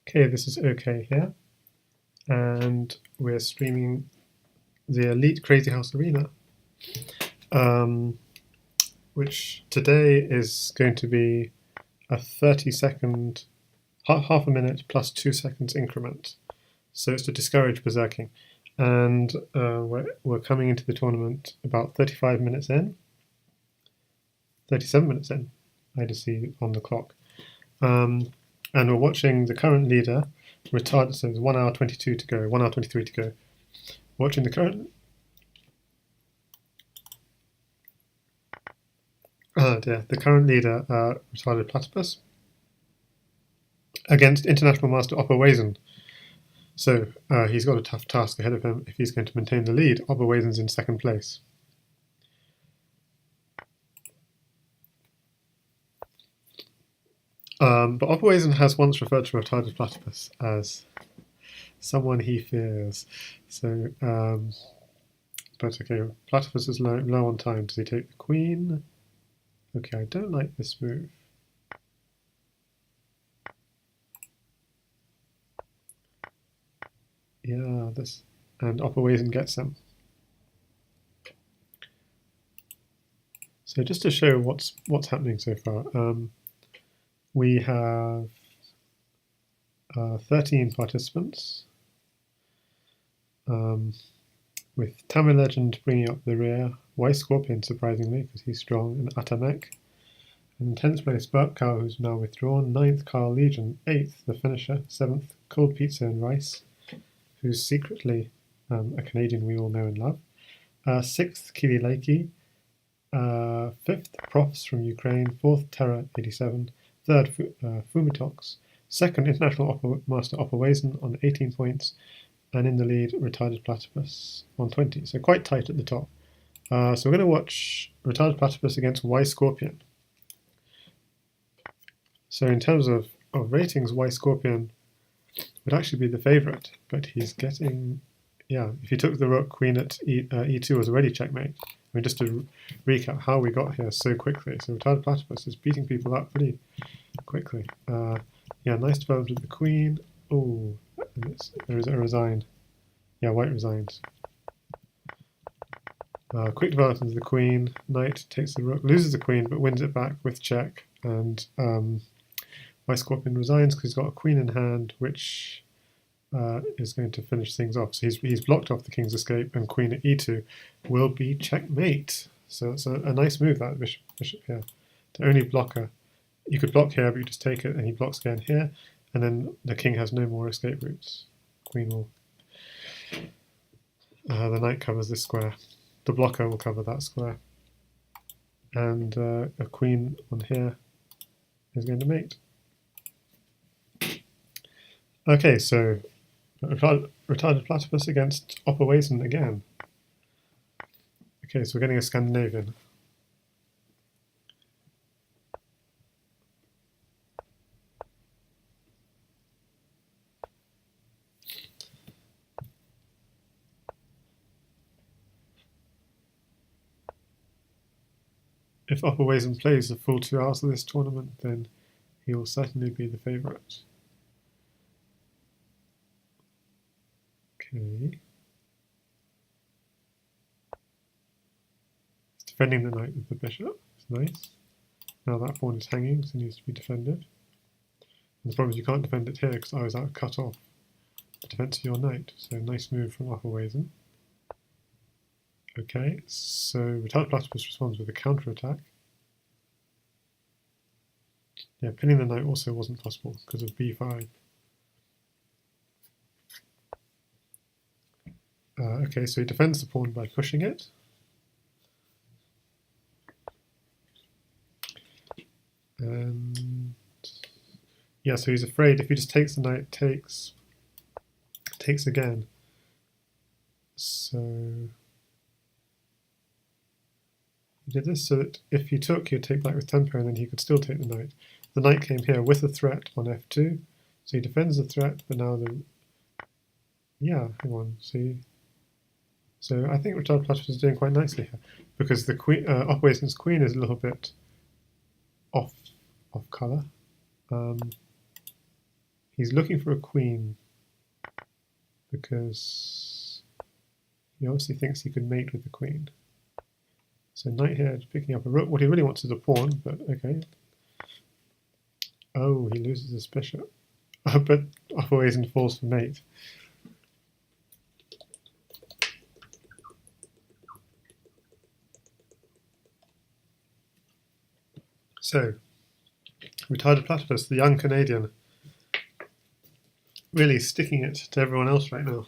Okay, this is OK here, and we're streaming the Elite Crazy House Arena, which today is going to be a 30-second, half a minute plus 2 seconds increment. So it's to discourage berserking. And we're coming into the tournament about 35 minutes in, 37 minutes in, I just see on the clock. And we're watching the current leader, retarded, so there's 1 hour 22 to go, 1 hour 23 to go. Watching the current. The current leader, retarded platypus, against international master Oberwesen. So he's got a tough task ahead of him if he's going to maintain the lead. Oberwesen's in second place. But Oberwesen has once referred to retarded platypus as someone he fears. So, but okay, platypus is low on time. Does he take the queen? Okay, I don't like this move. Yeah, this, and Oberwesen gets him. So just to show what's happening so far, we have 13 participants, with Tamil Legend bringing up the rear, White Scorpion surprisingly because he's strong, and Atamek. In 10th place, Burp Cow, who's now withdrawn. 9th, Carl Legion. 8th, the finisher. 7th, Cold Pizza and Rice, who's secretly a Canadian we all know and love. 6th, Kili Leiki. 5th, Profs from Ukraine. 4th, Terra 87. 3rd, Fumitox. 2nd, International Master Oberwesen on 18 points. And in the lead, Retarded Platypus on 20. So quite tight at the top. So we're going to watch Retarded Platypus against Y Scorpion. So in terms of ratings, Y Scorpion would actually be the favourite, but he's getting, if he took the rook, queen at e2 was already checkmate. I mean, just to recap how we got here so quickly. So Retarded Platypus is beating people up pretty quickly. Nice development of the queen. Oh, there is a resigned. Yeah, white resigns. Quick development of the queen. Knight takes the rook, loses the queen, but wins it back with check. And White Scorpion resigns because he's got a queen in hand, which is going to finish things off. So he's blocked off the king's escape, and queen at e2 will be checkmate. So it's a nice move, that bishop here. The only blocker. You could block here, but you just take it, and he blocks again here, and then the king has no more escape routes. Queen will. The knight covers this square. The blocker will cover that square. And a queen on here is going to mate. Okay, so Retarded Platypus against Oberwesen again. Okay, so we're getting a Scandinavian. If Oberwesen plays the full 2 hours of this tournament, then he will certainly be the favourite. Okay. He's defending the knight with the bishop. It's nice. Now that pawn is hanging, so it needs to be defended. And the problem is you can't defend it here because I was out cut off the defense of your knight. So nice move from Oberwesen. Okay, so Retarded Platypus responds with a counter-attack. Yeah, pinning the knight also wasn't possible because of b5. Okay, so he defends the pawn by pushing it. And yeah, so he's afraid if he just takes the knight, takes again. So he did this so that if he took, he'd take back with tempo, and then he could still take the knight. The knight came here with a threat on f2, so he defends the threat, but now hang on, see. So I think Retarded Platypus is doing quite nicely here, because the queen, Oberwesen's queen is a little bit off colour. He's looking for a queen because he obviously thinks he could mate with the queen. So knight here picking up a rook. What he really wants is a pawn, but okay. Oh, he loses his bishop. But Oberwesen falls for mate. So, Retarded Platypus, the young Canadian, really sticking it to everyone else right now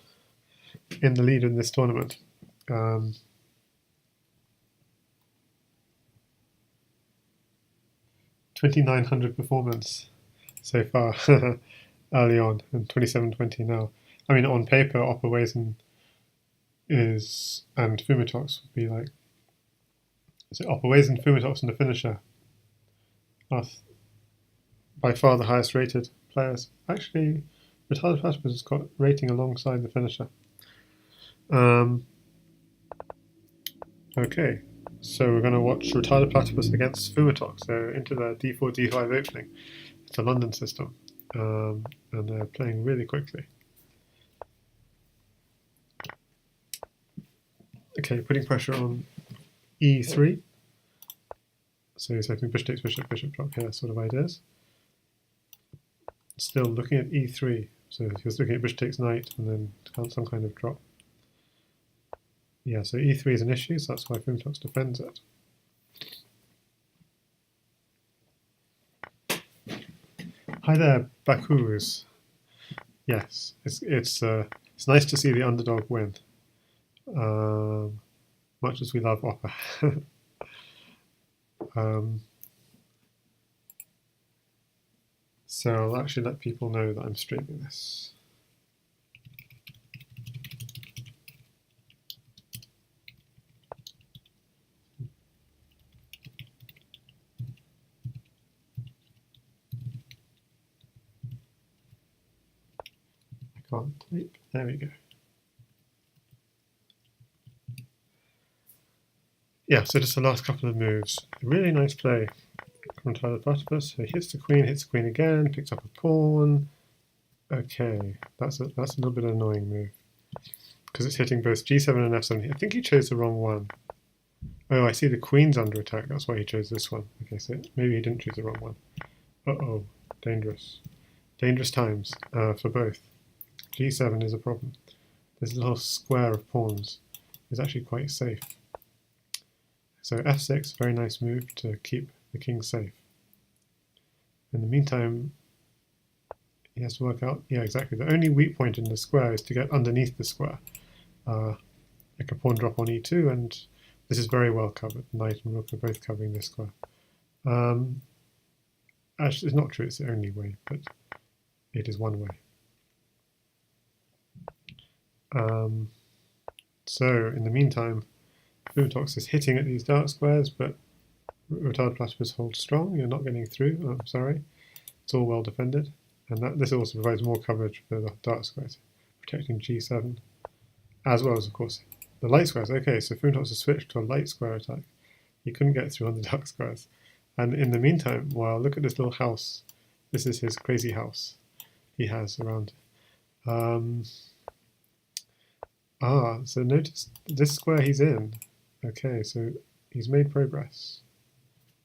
in the lead in this tournament. 2,900 performance so far early on, and 2720 now. I mean, on paper, Oberwesen is, and Fumitox would be like, so Oberwesen, Fumitox, and the finisher are by far the highest rated players. Actually, Retarded Platypus has got rating alongside the finisher. Okay, so we're going to watch Retarded Platypus against Fumitox. So into the d4, d5 opening. It's a London system, and they're playing really quickly. Okay, putting pressure on e3. So he's hoping bishop takes bishop, bishop drop here, sort of ideas. Still looking at e3. So he's looking at bishop takes knight and then some kind of drop. Yeah, so e3 is an issue, so that's why Fumitox defends it. Hi there, Bakus. Yes, it's nice to see the underdog win. Much as we love Oppa. So I'll actually let people know that I'm streaming this. I can't type. There we go. Yeah, so just the last couple of moves. Really nice play from Retarded Platypus. So he hits the queen again, picks up a pawn. Okay, that's a little bit annoying move because it's hitting both g7 and f7. I think he chose the wrong one. Oh, I see the queen's under attack. That's why he chose this one. Okay, so maybe he didn't choose the wrong one. Uh-oh, dangerous. Dangerous times for both. g7 is a problem. This little square of pawns is actually quite safe. So f6, very nice move to keep the king safe. In the meantime, he has to work out, yeah, exactly. The only weak point in the square is to get underneath the square. Like a pawn drop on e2, and this is very well covered. Knight and rook are both covering this square. Actually, it's not true, it's the only way, but it is one way. So, in the meantime, Fumitox is hitting at these dark squares, but Retarded Platypus holds strong. You're not getting through, I'm sorry. It's all well defended. And this also provides more coverage for the dark squares, protecting g7, as well as, of course, the light squares. Okay, so Fumitox has switched to a light square attack. He couldn't get through on the dark squares. And in the meantime, well, look at this little house. This is his crazy house he has around. So notice this square he's in. Okay, so he's made progress.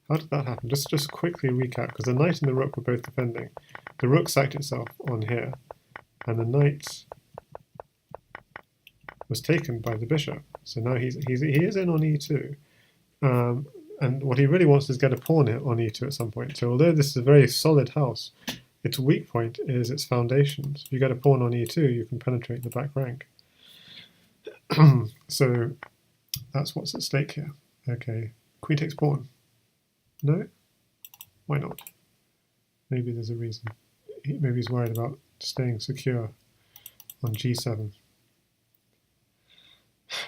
How did that happen? Just quickly recap, because the knight and the rook were both defending. The rook sacked itself on here, and the knight was taken by the bishop. So now he is in on e2. And what he really wants is get a pawn on e2 at some point. So although this is a very solid house, its weak point is its foundations. If you get a pawn on e2, you can penetrate the back rank. So that's what's at stake here. Okay, queen takes pawn. No? Why not? Maybe there's a reason. Maybe he's worried about staying secure on g7.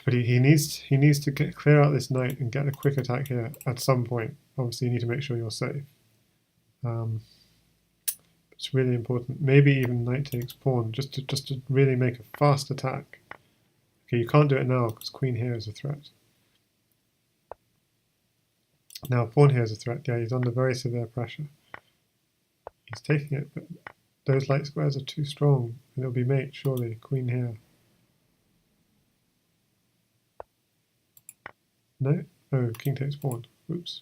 But he needs to clear out this knight and get a quick attack here at some point. Obviously, you need to make sure you're safe. It's really important. Maybe even knight takes pawn, just to really make a fast attack. Okay, you can't do it now because queen here is a threat. Now pawn here is a threat. Yeah, he's under very severe pressure. He's taking it, but those light squares are too strong, and it'll be mate, surely. Queen here. No? Oh, king takes pawn. Oops.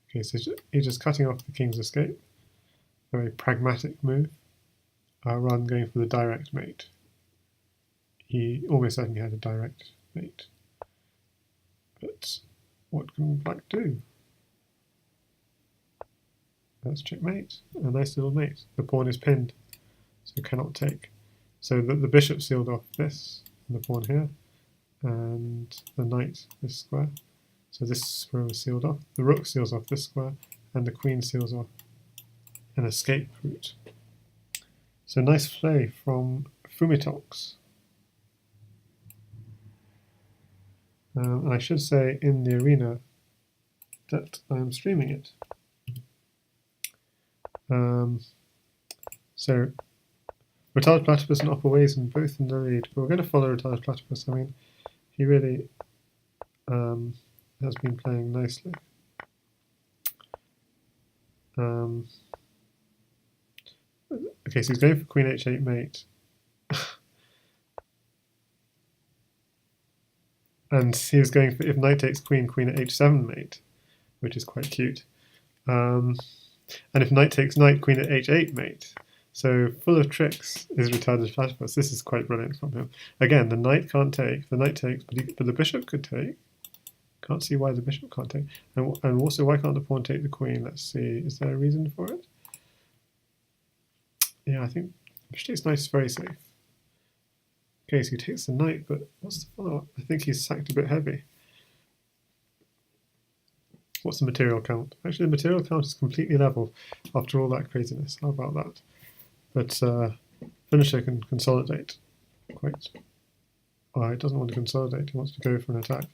Okay, so he's just cutting off the king's escape. Very pragmatic move, rather than going for the direct mate. He almost certainly had a direct mate. But what can black do? That's checkmate. A nice little mate. The pawn is pinned, so cannot take. So the bishop sealed off this, and the pawn here, and the knight this square. So this square was sealed off. The rook seals off this square, and the queen seals off an escape route. So nice play from Fumitox. And I should say in the arena that I am streaming it. So Retarded Platypus and Opera Wazen both in the lead, but we're going to follow Retarded Platypus. I mean, he really has been playing nicely. Okay, so he's going for Queen H8 mate. And he was going for if knight takes queen, queen at H7 mate, which is quite cute. And if knight takes knight, queen at H8 mate. So full of tricks is Retarded Platypus. This is quite brilliant from him. Again, the knight can't take. The knight takes, but the bishop could take. Can't see why the bishop can't take. And also, why can't the pawn take the queen? Let's see. Is there a reason for it? Yeah, I think bishop takes knight is very safe. Okay, so he takes the knight, but what's the follow-up? I think he's sacked a bit heavy. What's the material count? Actually, the material count is completely level after all that craziness. How about that? But finisher can consolidate quite. Oh, it doesn't want to consolidate. He wants to go for an attack.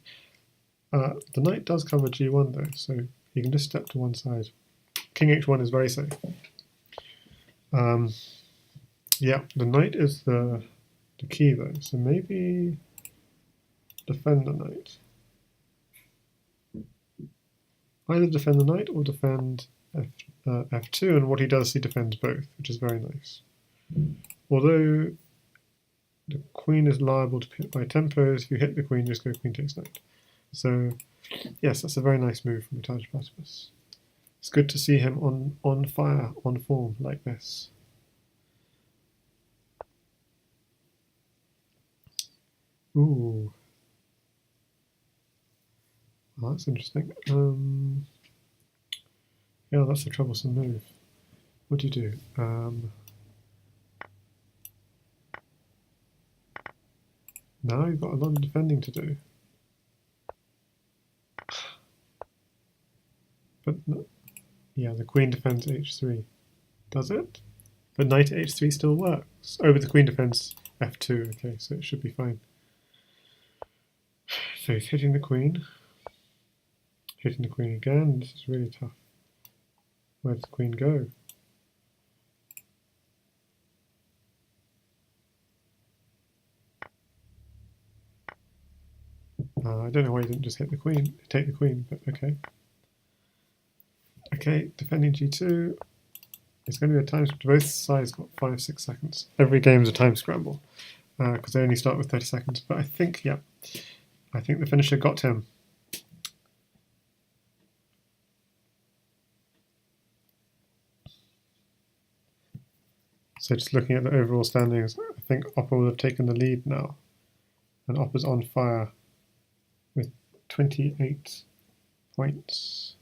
The knight does cover g1 though, so he can just step to one side. King h1 is very safe. Yeah, the knight is the key though, so maybe defend the knight. Either defend the knight or defend f2, and what he does, he defends both, which is very nice. Although the queen is liable to be hit by tempos, if you hit the queen, just go queen takes knight. So yes, that's a very nice move from Retarded Platypus. It's good to see him on fire, on form like this. Ooh. Oh, that's interesting. Yeah, that's a troublesome move. What do you do? Now you've got a lot of defending to do. But yeah, the queen defends h3. Does it? But knight h3 still works. Oh, but the queen defends f2. Okay, so it should be fine. So he's hitting the queen. Hitting the queen again. This is really tough. Where does the queen go? I don't know why he didn't just hit the queen, take the queen, but okay. Okay, defending g2. It's going to be a time. Both sides got 5-6 seconds. Every game's a time scramble because they only start with 30 seconds. But I think, yeah, I think the finisher got him. So just looking at the overall standings, I think Opera will have taken the lead now, and Opera's on fire with 28 points.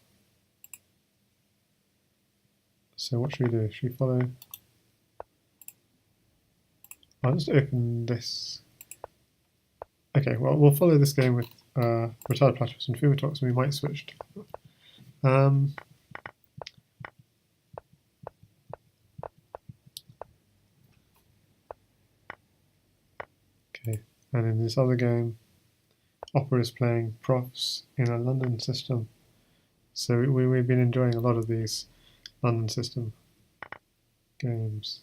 So what should we do? Should we follow? I'll just open this. Okay, well, we'll follow this game with Retarded Platypus and Fumitox, and we might switch to okay, and in this other game, Opera is playing Profs in a London system. So we've been enjoying a lot of these London system games.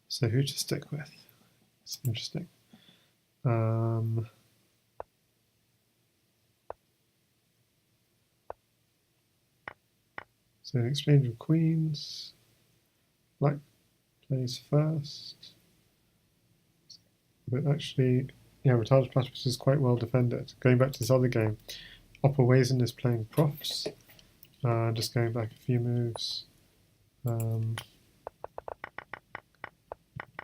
So who to stick with? It's interesting. So an exchange of queens. Black plays first. But actually, yeah, Retarded Platypus is quite well defended. Going back to this other game, Opperwesen is playing Profs. Just going back a few moves.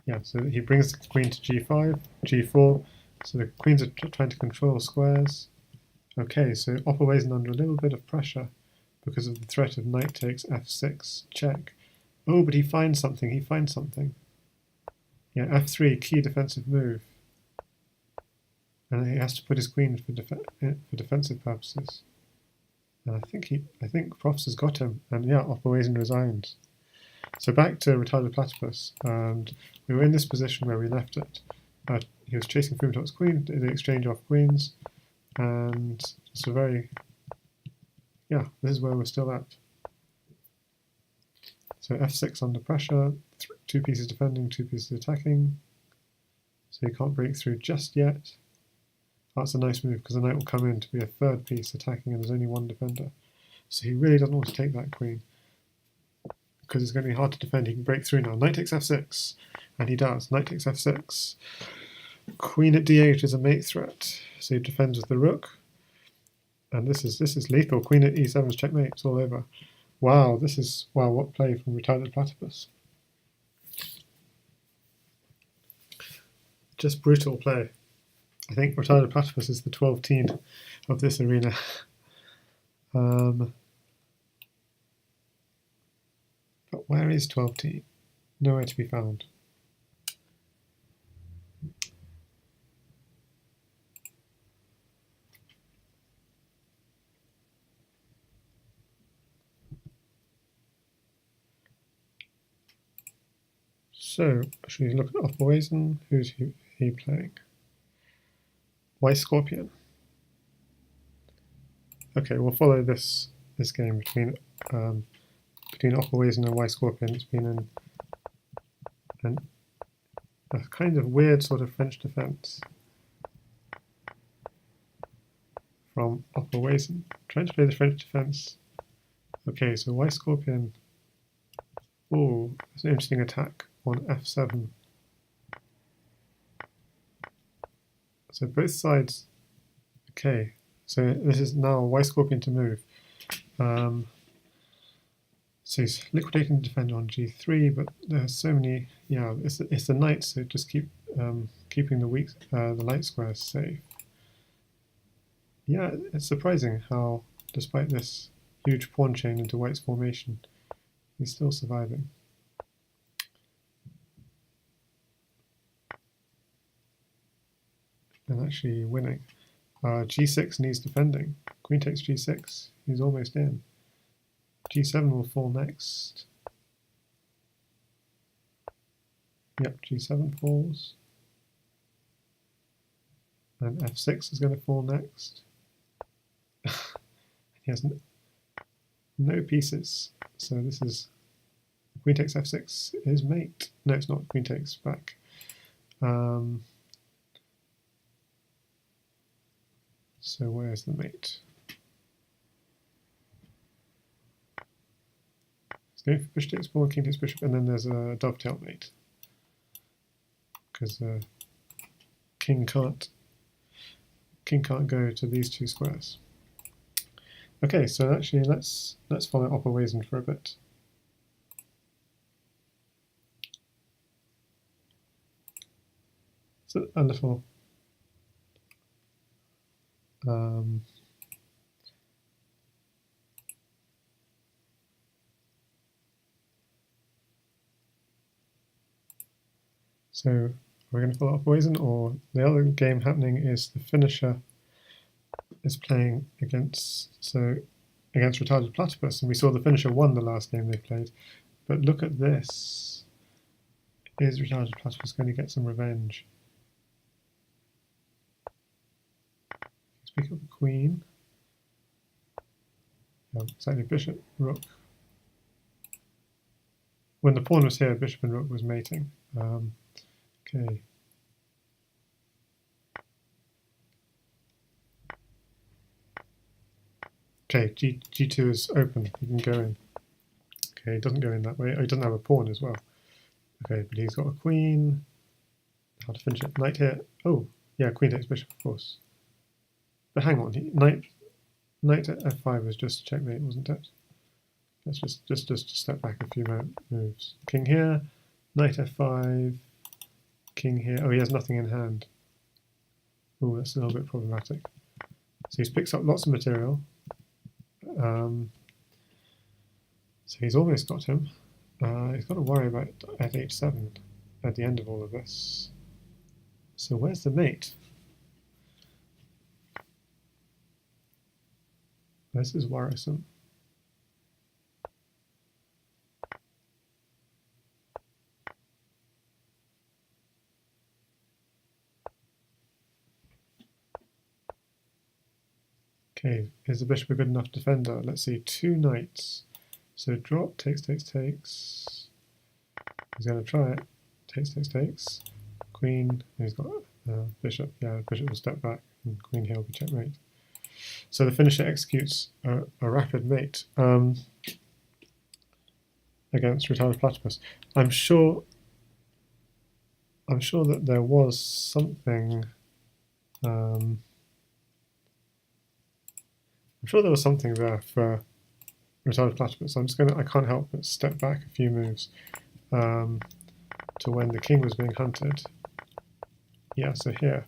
Yeah, so he brings the queen to g5, g4. So the queens are trying to control squares. Okay, so Opperwesen under a little bit of pressure because of the threat of knight takes f6 check. Oh, but he finds something. He finds something. Yeah, f3, key defensive move. And he has to put his queen for defensive purposes. And I think Profs has got him. And yeah, Opperwesen resigns. So back to Retarded Platypus, and we were in this position where we left it. He was chasing Fumitop's queen, did the exchange off queens, and it's a very, yeah, this is where we're still at. So f6 under pressure, 2 pieces defending, 2 pieces attacking. So he can't break through just yet. That's a nice move because the knight will come in to be a 3rd piece attacking and there's only 1 defender. So he really doesn't want to take that queen because it's going to be hard to defend. He can break through now. Knight takes f6, and he does. Knight takes f6. Queen at d8 is a mate threat, so he defends with the rook. And this is lethal. Queen at e7 is checkmate. It's all over. Wow, what play from Retarded Platypus. Just brutal play. I think Retarded Platypus is the 12 teen of this arena. But where is 12 teen? Nowhere to be found. So, should we look at Opperwesen? Who's he playing? Why Scorpion? Okay, we'll follow this game between Opperwesen and Y Scorpion. It's been a kind of weird sort of French defense from Opperwesen. Trying to play the French defense. Okay, so Y Scorpion. Oh, it's an interesting attack on f7. So both sides. Okay, so this is now Y Scorpion to move. So he's liquidating the defender on g3, but there's so many. Yeah, it's the knight, so just keeping the light squares safe. Yeah, it's surprising how, despite this huge pawn chain into White's formation, he's still surviving. And actually winning. G6 needs defending. Queen takes g6. He's almost in. G7 will fall next. Yep, G7 falls. And F6 is going to fall next. He has no pieces. So this is Queen takes F6 is mate. No, it's not. Queen takes back. So where's the mate? It's going for bishop takes pawn, king takes bishop, and then there's a dovetail mate. Because king can't go to these 2 squares. Okay, so actually let's follow Opperwesen for a bit. So a little so we're going to follow Opperwesen, or the other game happening is the finisher is playing against Retarded Platypus, and we saw the finisher won the last game they played. But look at this. Is Retarded Platypus going to get some revenge? Let's pick up the queen. Exactly, bishop, rook. When the pawn was here, bishop and rook was mating. Okay. Okay, G2 is open. You can go in. Okay, he doesn't go in that way. Oh, he doesn't have a pawn as well. Okay, but he's got a queen. How to finish it? Knight here. Oh, yeah, queen takes bishop, of course. But hang on, knight at f5 was just checkmate, wasn't it? Let's just step back a few moves. King here, knight f5, king here. Oh, he has nothing in hand. Oh, that's a little bit problematic. So he picks up lots of material. So he's almost got him. He's got to worry about at h7 at the end of all of this. So where's the mate? This is worrisome. Okay, is the bishop a good enough defender? Let's see, 2 knights. So drop, takes. He's going to try it. Takes. Queen, he's got bishop. Yeah, bishop will step back, and queen here will be checkmate. So the finisher executes a rapid mate against retired platypus. I'm sure that there was something. I'm sure there was something there for retired platypus. I can't help but step back a few moves to when the king was being hunted. Yeah, so here.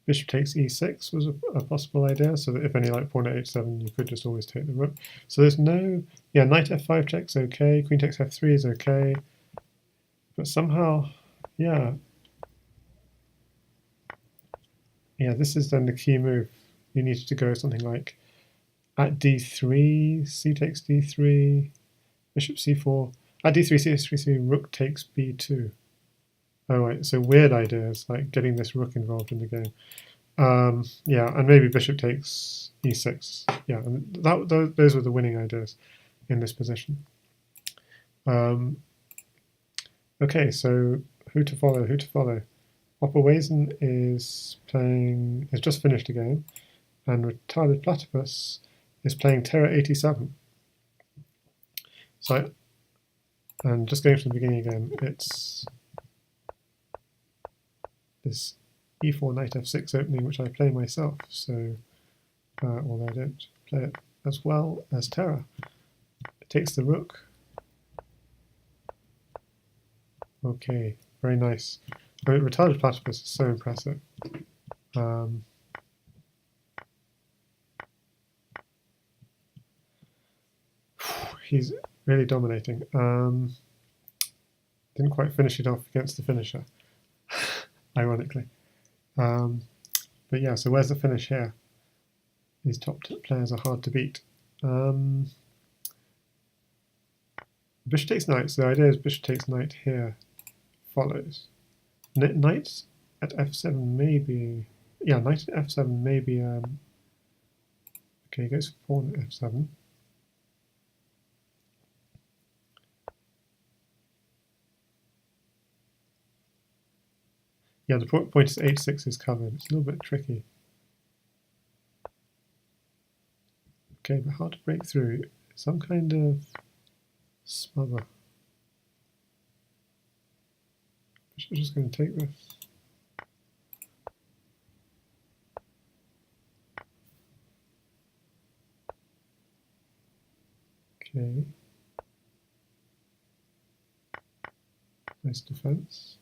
Bishop takes e6 was a possible idea, so that if any like pawn at h7, you could just always take the rook. So there's no, yeah, knight f5 check's okay, queen takes f3 is okay, but somehow, yeah, this is then the key move. You need to go something like at d3, c takes d3, bishop c4, at d3, c3, rook takes b2. Oh, right, so weird ideas, like getting this rook involved in the game. Yeah, and maybe bishop takes e6. Yeah, and those were the winning ideas in this position. Okay, so who to follow? Opperweisen is just finished a game, and Retarded Platypus is playing Terra 87. So, and just going from the beginning again, it's this e4 knight f6 opening, which I play myself. So, although I don't play it as well as Terra, it takes the rook. Okay, very nice. I mean, Retarded Platypus is so impressive. He's really dominating. Didn't quite finish it off against the finisher, ironically. But yeah, so where's the finish here? These top players are hard to beat. Bishop takes knight, so the idea is bishop takes knight here follows. Knight at f7 maybe, yeah, knight at f7 maybe, okay, he goes for pawn at f7. Yeah, the point is h6 is covered. It's a little bit tricky. Okay, but hard to break through. Some kind of smother. I'm just going to take this. Okay. Nice defense.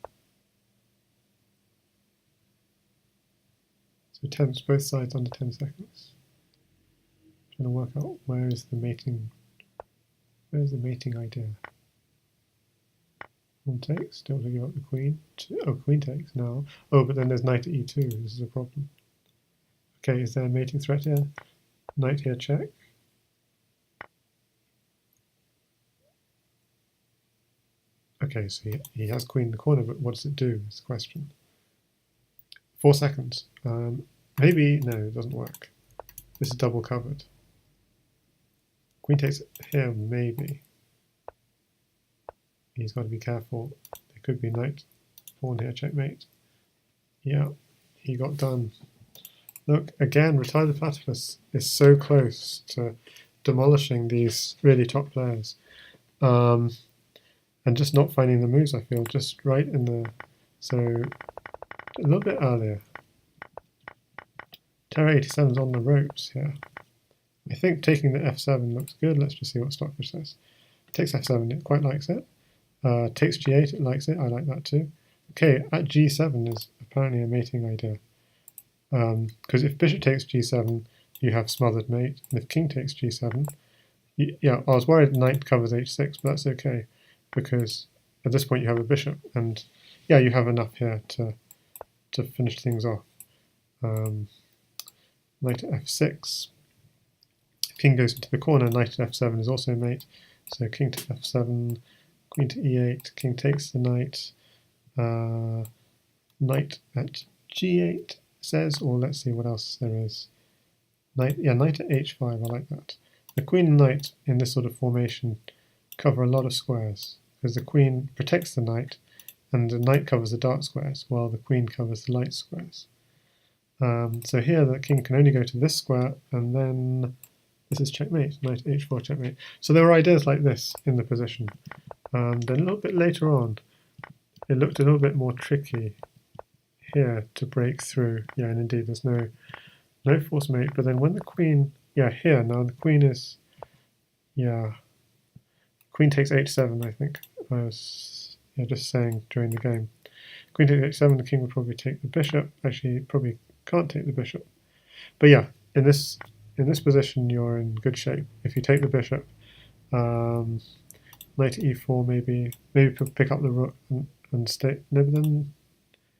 So attempts both sides under 10 seconds. Trying to work out where's the mating idea. Pawn takes, still to give up the queen. Oh, queen takes now. Oh, but then there's knight at e2. This is a problem. Okay, is there a mating threat here? Knight here, check. Okay, so he has queen in the corner, but what does it do is the question. 4 seconds. Maybe, no, it doesn't work. This is double covered. Queen takes here, maybe. He's got to be careful. There could be knight, pawn here, checkmate. Yeah, he got done. Look, again, Retarded Platypus is so close to demolishing these really top players. And just not finding the moves, I feel, just right in the... So, a little bit earlier. Terra 87's on the ropes here. I think taking the f7 looks good. Let's just see what Stockfish says. Takes f7, it quite likes it. Takes g8, it likes it. I like that too. Okay, at g7 is apparently a mating idea. Because if bishop takes g7, you have smothered mate. And if king takes g7, yeah, I was worried knight covers h6, but that's okay. Because at this point you have a bishop. And yeah, you have enough here to finish things off. Knight to f6. King goes into the corner, knight at f7 is also mate. So king to f7, queen to e8, king takes the knight, knight at g8 says, or let's see what else there is. Knight at h5, I like that. The queen and knight in this sort of formation cover a lot of squares, because the queen protects the knight, and the knight covers the dark squares, while the queen covers the light squares. So here the king can only go to this square, and then this is checkmate, knight h4 checkmate. So there were ideas like this in the position. Then a little bit later on, it looked a little bit more tricky here to break through. Yeah, and indeed there's no force mate, but then when the queen, here, now the queen is, queen takes h7, I think. I was just saying during the game. Queen takes h7, the king would probably take the bishop. Actually, probably can't take the bishop. But yeah, in this position, you're in good shape. If you take the bishop, knight to e4, maybe pick up the rook and stay. No, but then,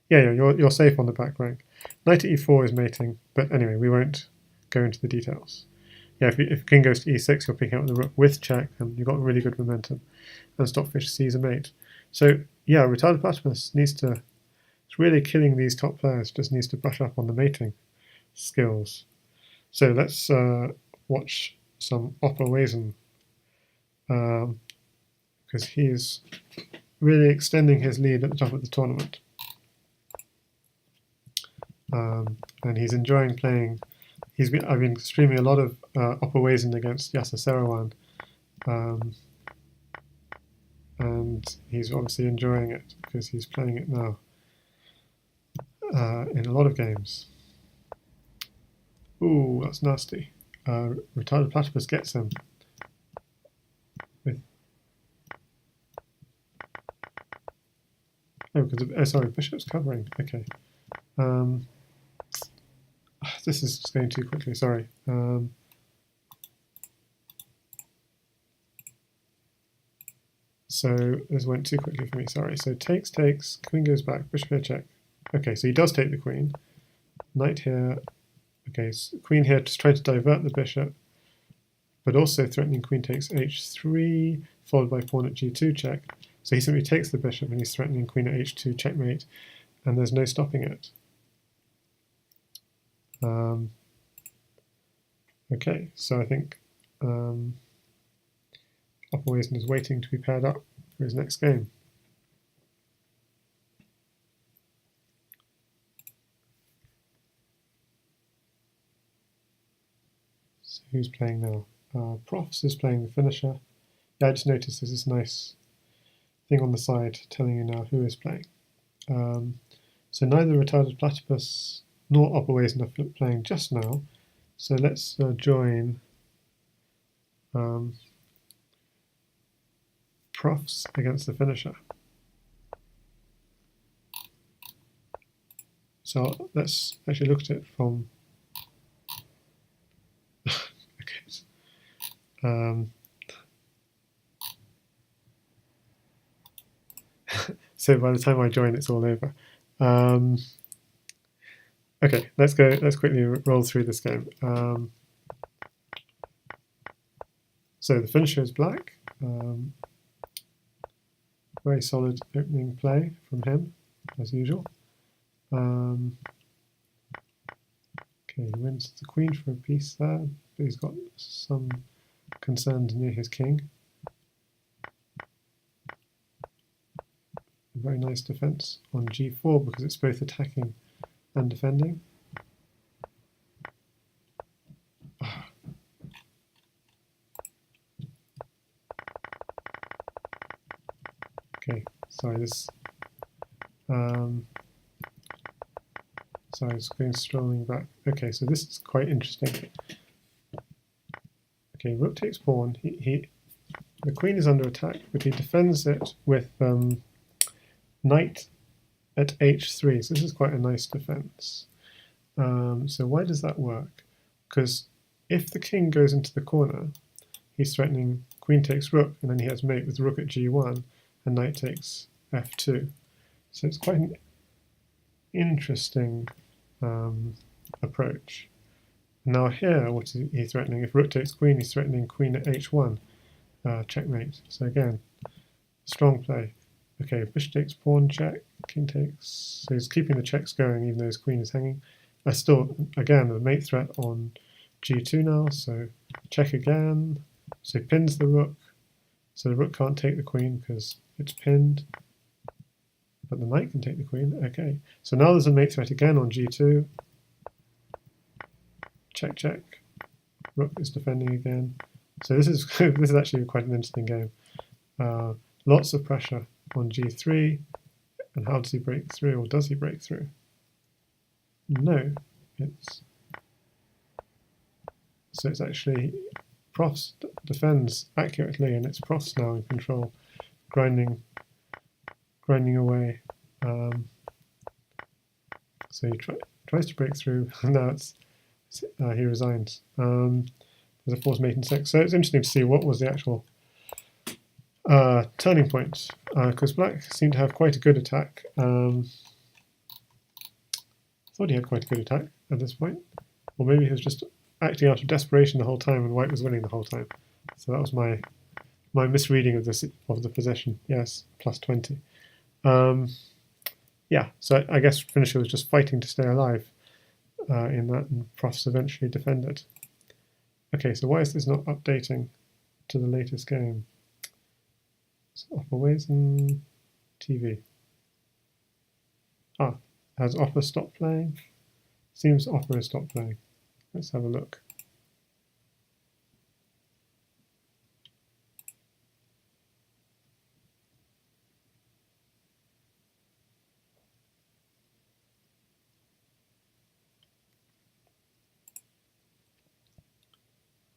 you're safe on the back rank. Knight to e4 is mating, but anyway, we won't go into the details. Yeah, if king goes to e6, you're picking up the rook with check, and you've got really good momentum. And Stockfish sees a mate. So yeah, Retarded Platypus needs to. It's really killing these top players. Just needs to brush up on the mating skills. So let's watch some Oppa Wazen, because he's really extending his lead at the top of the tournament. And he's enjoying playing. I've been streaming a lot of Oppa Wazen against Yasser Seirawan, and he's obviously enjoying it because he's playing it now in a lot of games. Ooh, that's nasty. Retarded Platypus gets him. Sorry, bishop's covering. Okay. This is just going too quickly, sorry. So this went too quickly for me, sorry. So takes, queen goes back, bishop here check. Okay, so he does take the queen. Knight here. Okay, so queen here, just trying to divert the bishop, but also threatening queen takes h3, followed by pawn at g2 check. So he simply takes the bishop and he's threatening queen at h2 checkmate, and there's no stopping it. Okay, so I think Oppa Wazen is waiting to be paired up for his next game. So who's playing now? Profs is playing the finisher. Yeah, I just noticed there's this nice thing on the side telling you now who is playing. So neither Retarded Platypus nor Oppa Wazen are playing just now. So let's join Profs against the finisher. So let's actually look at it from okay. So by the time I join, it's all over. Okay, let's go. Let's quickly roll through this game. So the finisher is black. Very solid opening play from him, as usual. Okay, he wins the queen for a piece there, but he's got some concerns near his king. Very nice defense on g4 because it's both attacking and defending. Okay, sorry, this. Sorry, just going strolling back. Okay, so this is quite interesting. Okay, rook takes pawn. The queen is under attack, but he defends it with knight at h3. So this is quite a nice defense. So why does that work? Because if the king goes into the corner, he's threatening queen takes rook, and then he has mate with rook at g1, and knight takes f2. So it's quite an interesting approach. Now here, what is he threatening? If rook takes queen, he's threatening queen at h1, checkmate. So again, strong play. Okay, bishop takes pawn, check, king takes. So he's keeping the checks going even though his queen is hanging. Still, again, the mate threat on g2 now, so check again. So he pins the rook, so the rook can't take the queen because it's pinned, but the knight can take the queen. Okay, so now there's a mate threat again on g2. Check, check. Rook is defending again. So this is this is actually quite an interesting game. Lots of pressure on g3, and how does he break through, or does he break through? No, it's actually Profs defends accurately, and it's Profs now in control, grinding away. So he tries to break through, and now he resigns. There's a forced mate in 6. So it's interesting to see what was the actual turning point, because Black seemed to have quite a good attack. I thought he had quite a good attack at this point, or maybe he was just acting out of desperation the whole time, and White was winning the whole time. So that was my misreading of the position. Yes, plus 20. Yeah, so I guess Finisher was just fighting to stay alive in that, and Profs eventually defended. Okay, so why is this not updating to the latest game? So Opperweisen TV. Has Opper stopped playing? Seems Opper has stopped playing. Let's have a look.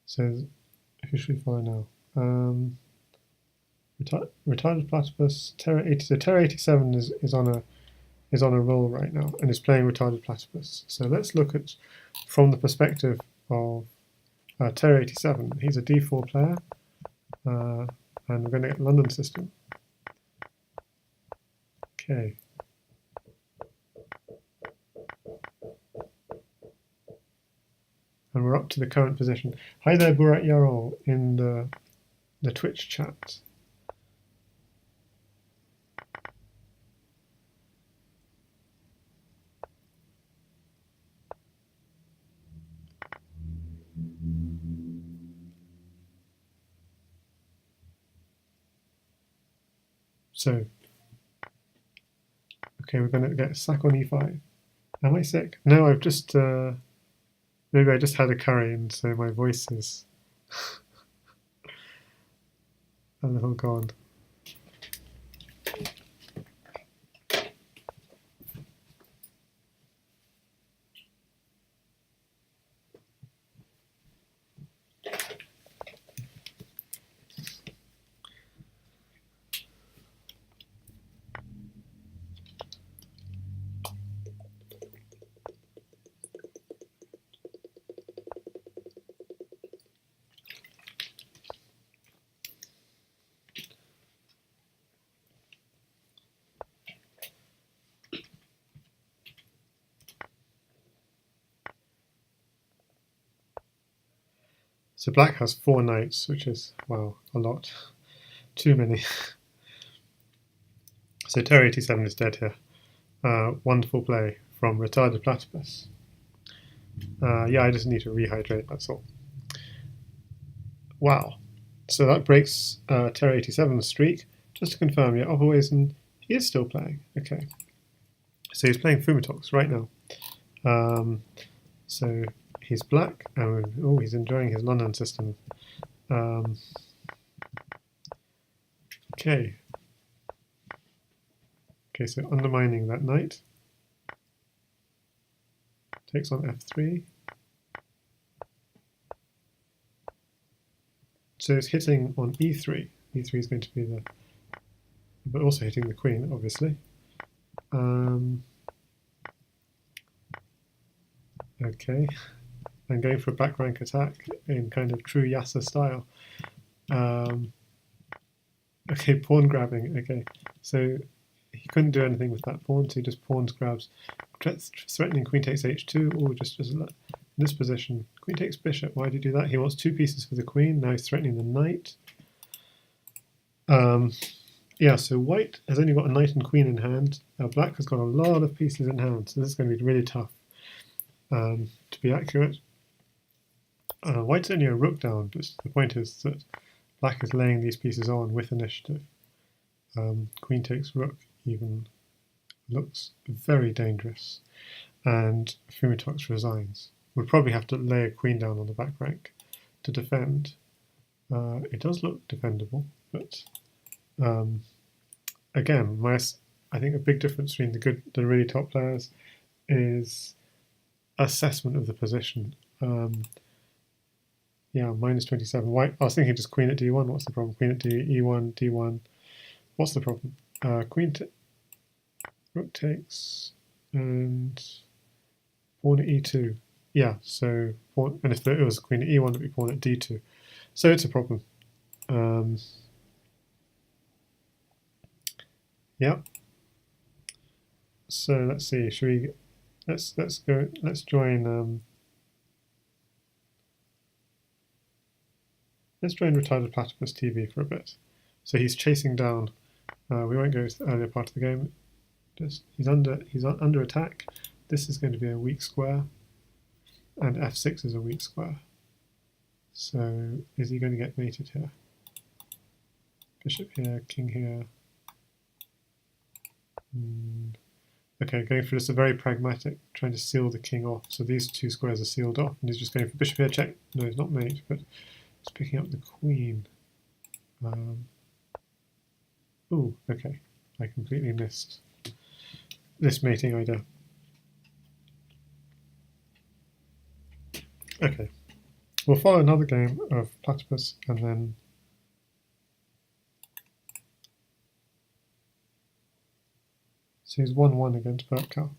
Says officially follow now. Retarded Platypus, Terra 80. So Terra 87 is on a roll right now and is playing Retarded Platypus. So let's look at from the perspective of Terra 87. He's a D4 player, and we're going to get London system. Okay. And we're up to the current position. Hi there, Burak Yarol in the Twitch chat. So, okay, we're going to get sack on e5. Am I sick? No, I've just maybe I just had a curry, and so my voice is a little gone. So black has 4 knights, which is, wow, a lot. Too many. So Terra 87 is dead here. Wonderful play from Retarded Platypus. Yeah, I just need to rehydrate, that's all. Wow. So that breaks Terra 87's streak. Just to confirm, yeah, Opperweisen, he is still playing. Okay. So he's playing Fumitox right now. So he's black, and oh, he's enjoying his London system. Okay. Okay, so undermining that knight. Takes on f3. So it's hitting on e3. e3 is going to be the, but also hitting the queen, obviously. Okay, and going for a back rank attack in kind of true Yasser style. Okay, pawn grabbing. Okay, so he couldn't do anything with that pawn, so he just pawns grabs, threatening queen takes h2, or just in this position. Queen takes bishop. Why do you do that? He wants 2 pieces for the queen. Now he's threatening the knight. Yeah, so white has only got a knight and queen in hand. Black has got a lot of pieces in hand, so this is going to be really tough. To be accurate, white's only a rook down, but the point is that black is laying these pieces on with initiative. Queen takes rook even looks very dangerous, and Fumitox resigns. We'll probably have to lay a queen down on the back rank to defend. It does look defendable, but again, I think a big difference between the really top players is assessment of the position. Yeah, minus 27. White. I was thinking just queen at d1. What's the problem? Queen at e1, d1. What's the problem? Rook takes and pawn at e2. Yeah, so pawn, and if it was queen at e1, it would be pawn at d2. So it's a problem. Yeah. So let's see. Should we? Let's go. Let's join. Let's join Retarded Platypus TV for a bit. So he's chasing down. We won't go to the earlier part of the game. He's under attack. This is going to be a weak square, and f6 is a weak square. So is he going to get mated here? Bishop here, king here. Okay, going for just a very pragmatic, trying to seal the king off. So these 2 squares are sealed off, and he's just going for bishop here, check. No, he's not mate, but he's picking up the queen. Oh, okay. I completely missed this mating idea. Okay, we'll follow another game of Platypus, and then so he's 1-1 against Berkal.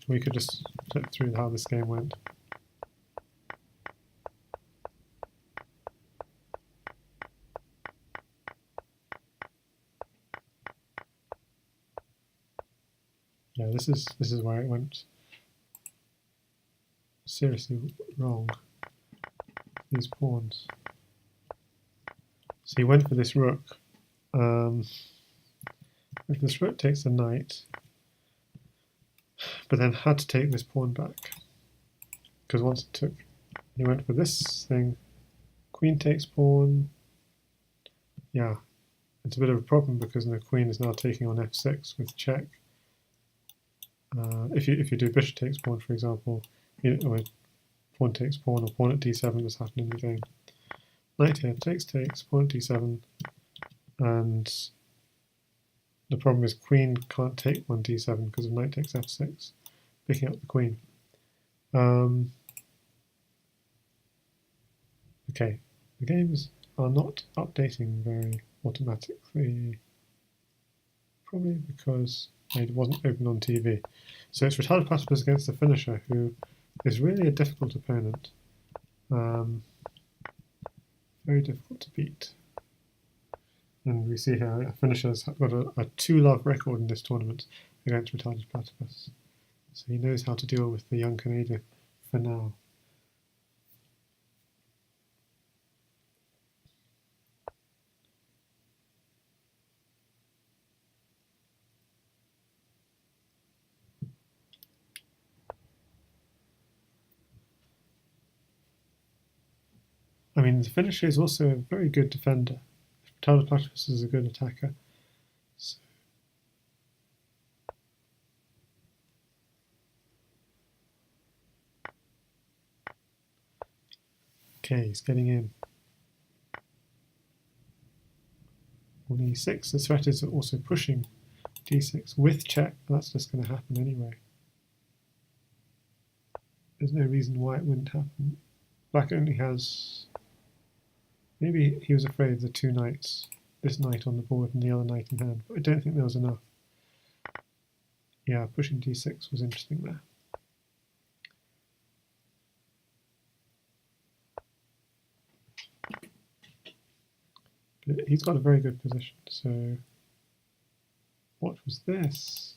We could just flip through how this game went. Yeah, this is where it went seriously wrong. These pawns. So he went for this rook. If this rook takes the knight, but then had to take this pawn back, because once it took, he went for this thing. Queen takes pawn. Yeah, it's a bit of a problem because the queen is now taking on f6 with check. If you do bishop takes pawn, for example, or pawn takes pawn, or pawn at d7 has happened in the game. Knight here takes, pawn at d7, and the problem is queen can't take on d7 because of knight takes f6, picking up the queen. Okay, the games are not updating very automatically, probably because it wasn't open on TV. So it's Retarded Platypus against the finisher, who is really a difficult opponent. Very difficult to beat. And we see here, finisher's got a 2-love record in this tournament against Retarded Platypus. So he knows how to deal with the young Canadian for now. I mean, the finisher is also a very good defender. Retarded Platypus is a good attacker. So okay, he's getting in. On e6, the threat is also pushing d6 with check. That's just going to happen anyway. There's no reason why it wouldn't happen. Black only has... Maybe he was afraid of the two knights. This knight on the board and the other knight in hand. But I don't think there was enough. Yeah, pushing d6 was interesting there. But he's got a very good position. So what was this?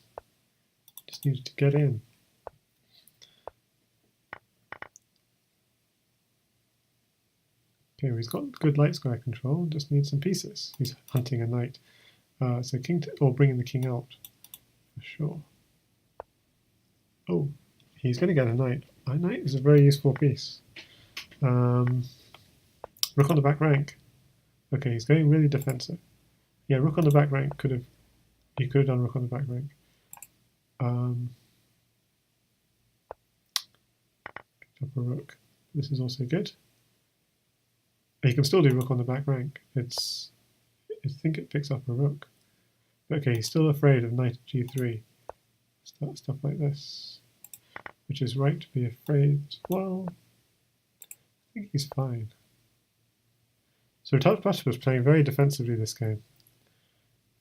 Just needed to get in. Okay, well, he's got good light square control, just needs some pieces. He's hunting a knight. So king, or bringing the king out, for sure. Oh, he's going to get a knight. A knight is a very useful piece. Rook on the back rank. Okay, he's going really defensive. Yeah, rook on the back rank could have... He could have done rook on the back rank. Picked up a rook. This is also good. You can still do rook on the back rank. I think it picks up a rook. But okay, he's still afraid of knight at g3. Stuff like this, which is right to be afraid as well. I think he's fine. So Retarded Platypus was playing very defensively this game.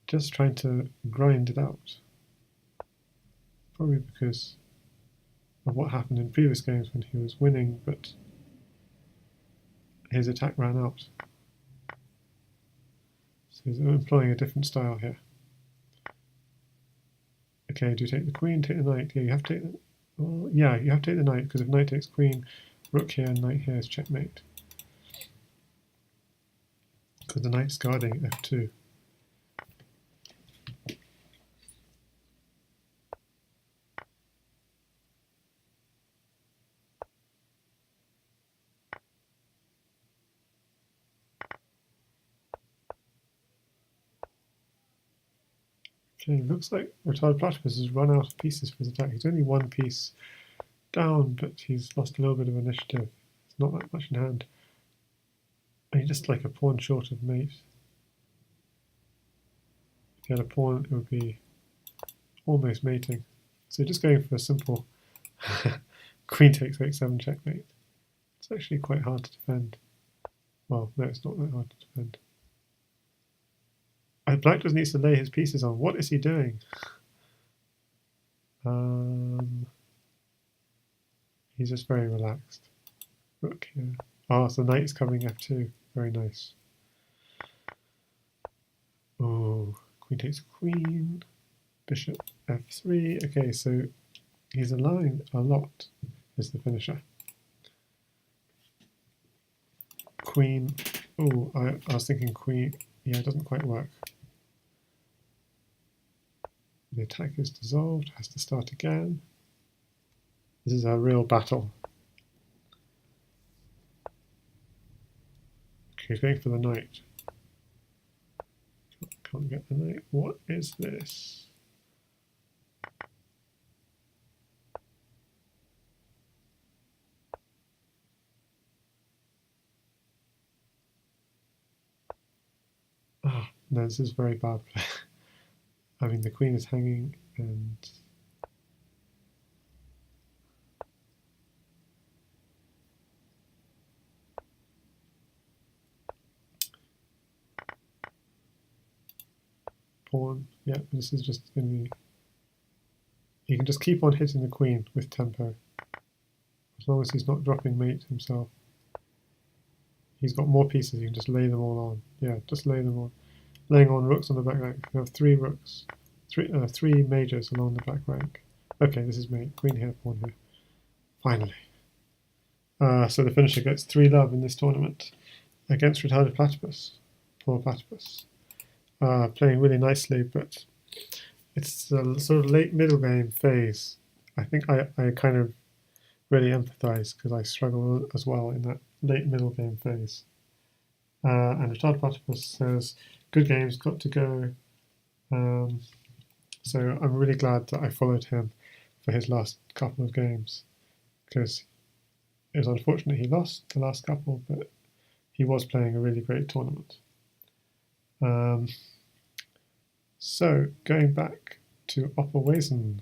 Just trying to grind it out. Probably because of what happened in previous games when he was winning, but his attack ran out. So he's employing a different style here. Okay, do you take the queen, take the knight? Yeah, you have to take the... Well, yeah, you have to take the knight, because if knight takes queen, rook here and knight here is checkmate. Because the knight's guarding f2. Okay, looks like Retarded Platypus has run out of pieces for his attack. He's only one piece down, but he's lost a little bit of initiative. It's not that much in hand. And he's just like a pawn short of mate. If he had a pawn, it would be almost mating. So just going for a simple queen takes h7 checkmate. It's actually quite hard to defend. Well, no, it's not that hard to defend. Black just needs to lay his pieces on. What is he doing? He's just very relaxed. Rook here. Oh, so knight is covering f2. Very nice. Oh, queen takes queen. Bishop f3. Okay, so he's allowing a lot, is the finisher. Queen. Oh, I was thinking queen. Yeah, it doesn't quite work. The attack is dissolved, has to start again. This is a real battle. Okay, he's going for the knight. Can't get the knight. What is this? Ah, no, this is very bad play. I mean, the queen is hanging and... Pawn. Yeah, this is just going to be... He can just keep on hitting the queen with tempo. As long as he's not dropping mate himself. He's got more pieces, you can just lay them all on. Yeah, just lay them on. Laying on rooks on the back rank. We have 3 rooks. Three majors along the back rank. Okay, this is mate. Queen here, pawn here. Finally. So the finisher gets 3 love in this tournament against Retarded Platypus. Poor Platypus. Playing really nicely, but it's a sort of late middle game phase. I think I kind of really empathise because I struggle as well in that late middle game phase. And Retarded Platypus says, good games, got to go. So I'm really glad that I followed him for his last couple of games because it was unfortunate he lost the last couple, but he was playing a really great tournament. So going back to Opperwesen.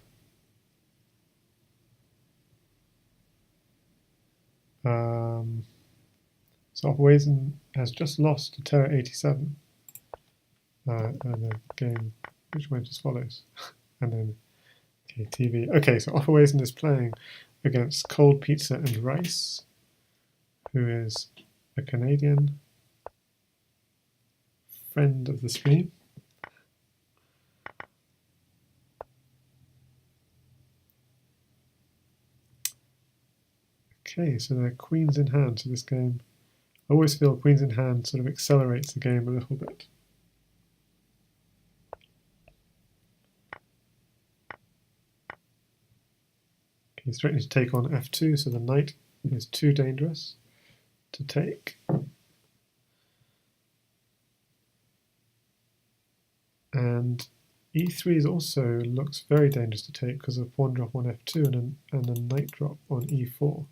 So Opperwesen has just lost to Terra 87, and the game which went as follows. And then TV. Okay, so Opperwesen is playing against Cold Pizza and Rice, who is a Canadian friend of the stream. Okay, so they're queens in hand. So this game, I always feel queens in hand sort of accelerates the game a little bit. Okay, he's threatening to take on f2, so the knight is too dangerous to take. And e3 is also looks very dangerous to take because of pawn drop on f2 and a knight drop on e4.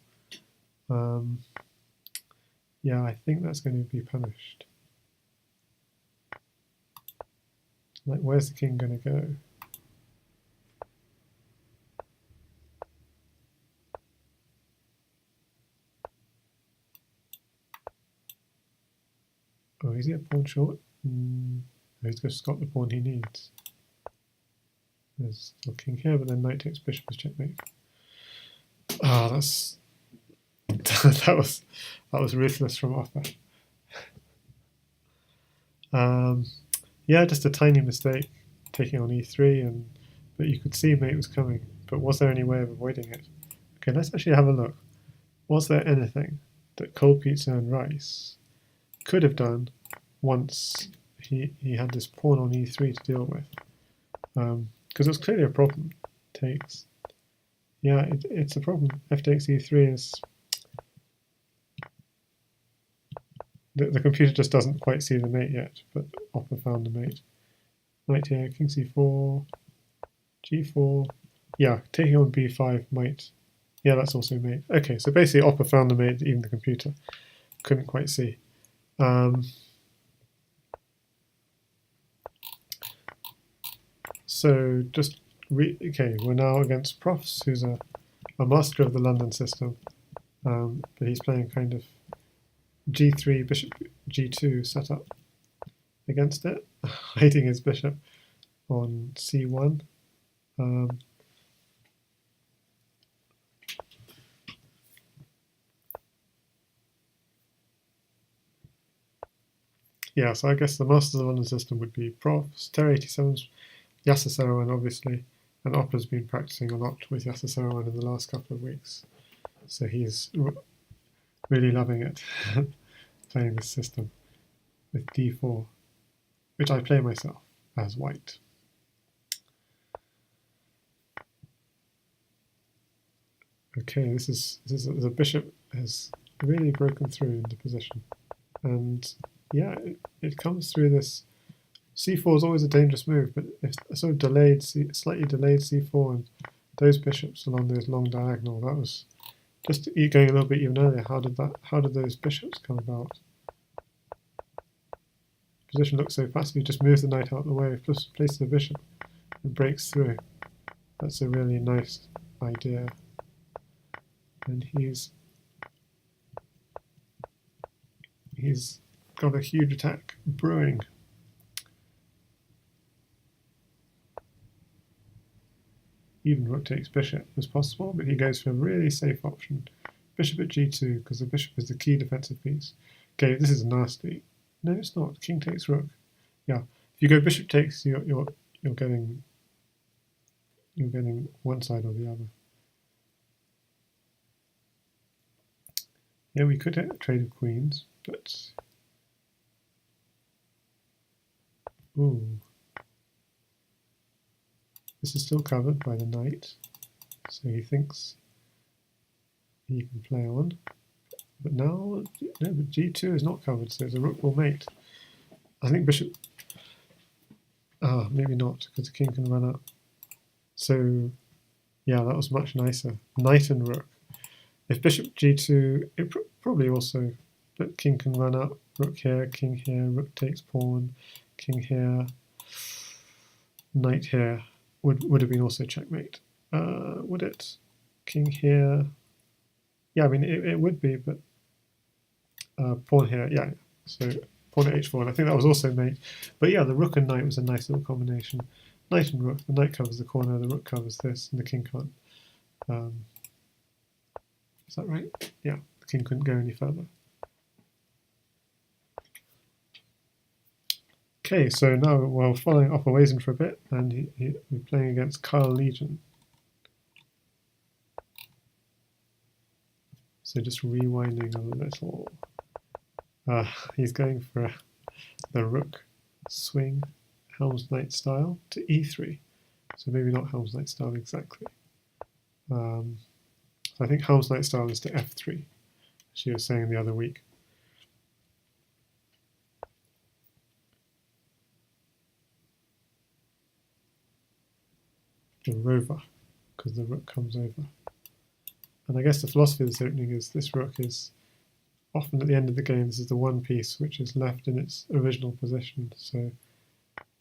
Yeah, I think that's going to be punished. Like, where's the king going to go? Oh, is he a pawn short? No, he's just got the pawn he needs. There's still king here, but then knight takes bishop is checkmate. Ah, that's that was ruthless from Opper. Yeah, just a tiny mistake taking on e3, but you could see mate was coming. But was there any way of avoiding it? Okay, let's actually have a look. Was there anything that Cold Pizza and Rice could have done once he had this pawn on e3 to deal with? Because it was clearly a problem. Takes. Yeah, it's a problem. F takes e3 is... The computer just doesn't quite see the mate yet, but Opper found the mate. Knight here, king c4, g4. Yeah, taking on b5 might... Yeah, that's also mate. Okay, so basically Opper found the mate that even the computer couldn't quite see. So just... okay, we're now against Profs, who's a master of the London system, but he's playing kind of g3, bishop g2 setup against it, hiding his bishop on c1. Yeah, so I guess the masters of the London system would be Profs, Terra 87's Yasser Seirawan, obviously, and Opper's been practicing a lot with Yasser Seirawan in the last couple of weeks. So he's really loving it, playing this system with d4, which I play myself as white. Okay, this is the bishop has really broken through into position, and yeah, it comes through this. c4 is always a dangerous move, but if a sort of delayed, slightly delayed c4 and those bishops along those long diagonal, that was just going a little bit even earlier. How did those bishops come about? Position looks so passive. He just moves the knight out of the way, places the bishop, and breaks through. That's a really nice idea. And he's got a huge attack brewing. Even rook takes bishop was possible, but he goes for a really safe option. Bishop at g2, because the bishop is the key defensive piece. Okay, this is nasty. No, it's not. King takes rook. Yeah, if you go bishop takes, you're getting one side or the other. Yeah, we could hit a trade of queens, but ooh, this is still covered by the knight, so he thinks he can play on. But now, no, but g2 is not covered, so the rook will mate. I think bishop. Maybe not, because the king can run up. So, yeah, that was much nicer. Knight and rook. If bishop g2, it probably also, but king can run up, rook here, rook takes pawn, king here, knight here. would have been also checkmate. Would it? King here. Yeah, I mean it would be, but pawn here. Yeah, so pawn at h4, and I think that was also mate. But yeah, the rook and knight was a nice little combination. Knight and rook. The knight covers the corner. The rook covers this, and the king can't. Is that right? Yeah, the king couldn't go any further. Okay, so now we're following Opperweisen for a bit, and we're playing against Carl Legion. So just rewinding a little. He's going for the rook swing, Helm's Knight style, to e3. So maybe not Helm's Knight style exactly. So I think Helm's Knight style is to f3, as you were saying the other week. The rover, because the rook comes over. And I guess the philosophy of this opening is this rook is often at the end of the game, this is the one piece which is left in its original position. So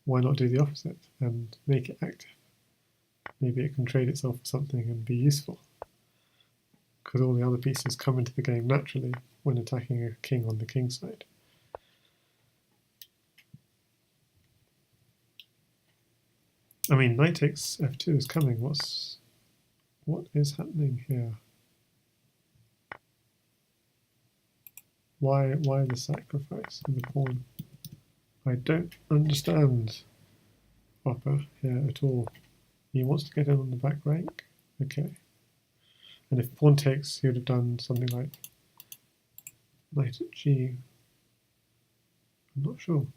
why not do the opposite and make it active? Maybe it can trade itself for something and be useful, because all the other pieces come into the game naturally when attacking a king on the king side. I mean, knight takes f2 is coming. What is happening here? Why the sacrifice of the pawn? I don't understand Opper here at all. He wants to get in on the back rank. Okay. And if pawn takes, he would have done something like knight at g. I'm not sure.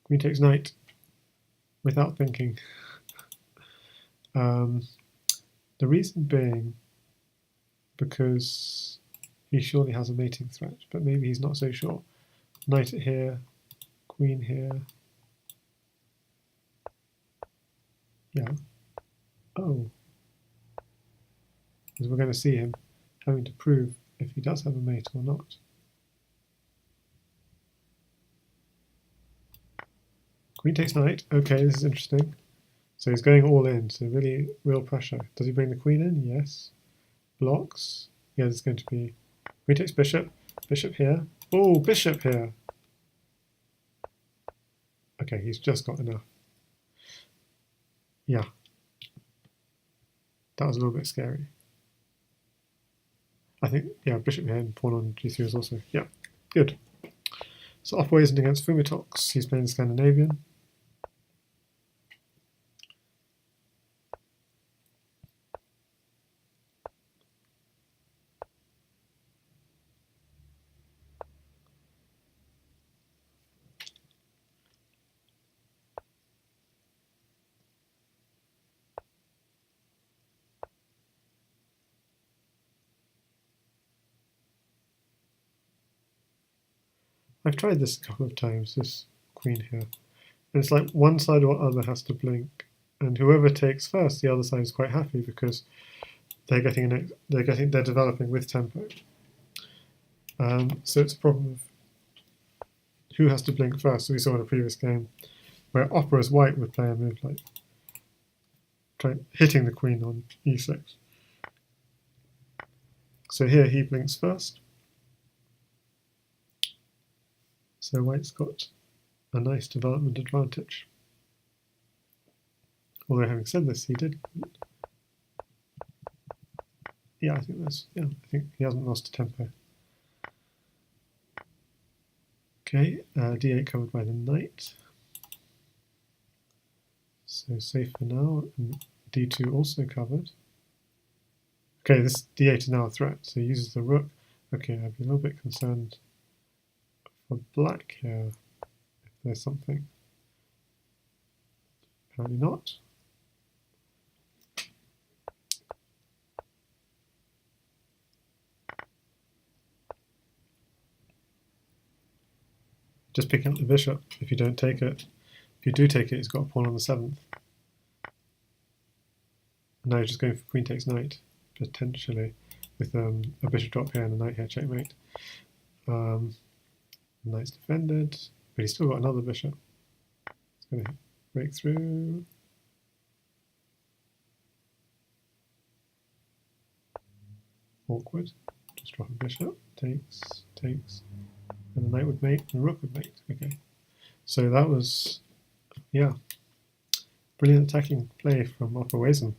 Queen takes knight without thinking. The reason being because he surely has a mating threat, but maybe he's not so sure. Knight at here, queen here. Yeah. Oh. Because we're going to see him having to prove if he does have a mate or not. Queen takes knight. Okay, this is interesting. So he's going all in, so really real pressure. Does he bring the queen in? Yes. Blocks. Yeah, there's going to be queen takes bishop. Bishop here. Oh, bishop here. Okay, he's just got enough. Yeah. That was a little bit scary. I think, yeah, bishop here and pawn on g3 is also, yeah, good. So Opperweisen against Fumitox. He's playing Scandinavian. I've tried this a couple of times, this queen here. And it's like one side or other has to blink. And whoever takes first, the other side is quite happy because they're developing with tempo. So it's a problem of who has to blink first. So we saw in a previous game where Opera as white would play a move like hitting the queen on e6. So here he blinks first. So white's got a nice development advantage. Although having said this, he did. Yeah, I think he hasn't lost a tempo. Okay, d8 covered by the knight. So safe for now, and d2 also covered. Okay, this d8 is now a threat, so he uses the rook. Okay, I'd be a little bit concerned for black here, if there's something. Apparently not. Just picking up the bishop if you don't take it. If you do take it, he's got a pawn on the 7th. And now you're just going for queen takes knight, potentially, with a bishop drop here and a knight here, checkmate. Knight's defended. but he's still got another bishop. It's going to break through. Awkward. Just drop a bishop. Takes, takes. And the knight would mate, and the rook would mate. Okay. So that was, yeah, brilliant attacking play from Opperweisen.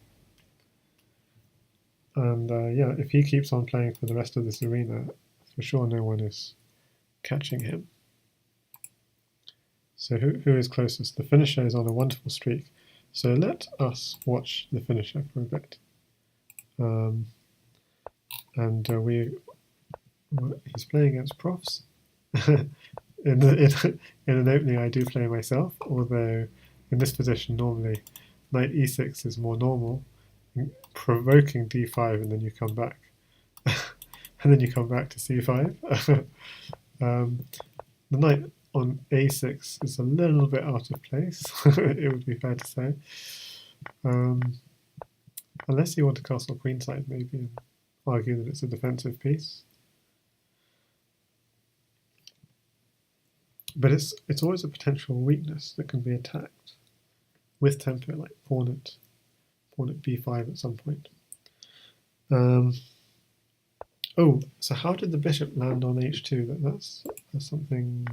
And yeah, if he keeps on playing for the rest of this arena, for sure no one is catching him. So who is closest? The finisher is on a wonderful streak. So let us watch the finisher for a bit. And he's playing against profs. in an opening I do play myself, although in this position normally knight e6 is more normal, provoking d5 and then you come back. And then you come back to c5. The knight on a6 is a little bit out of place, it would be fair to say. Unless you want to castle queenside maybe and argue that it's a defensive piece. But it's always a potential weakness that can be attacked with tempo, like pawn at b5 at some point. Oh, so how did the bishop land on h2? That's something.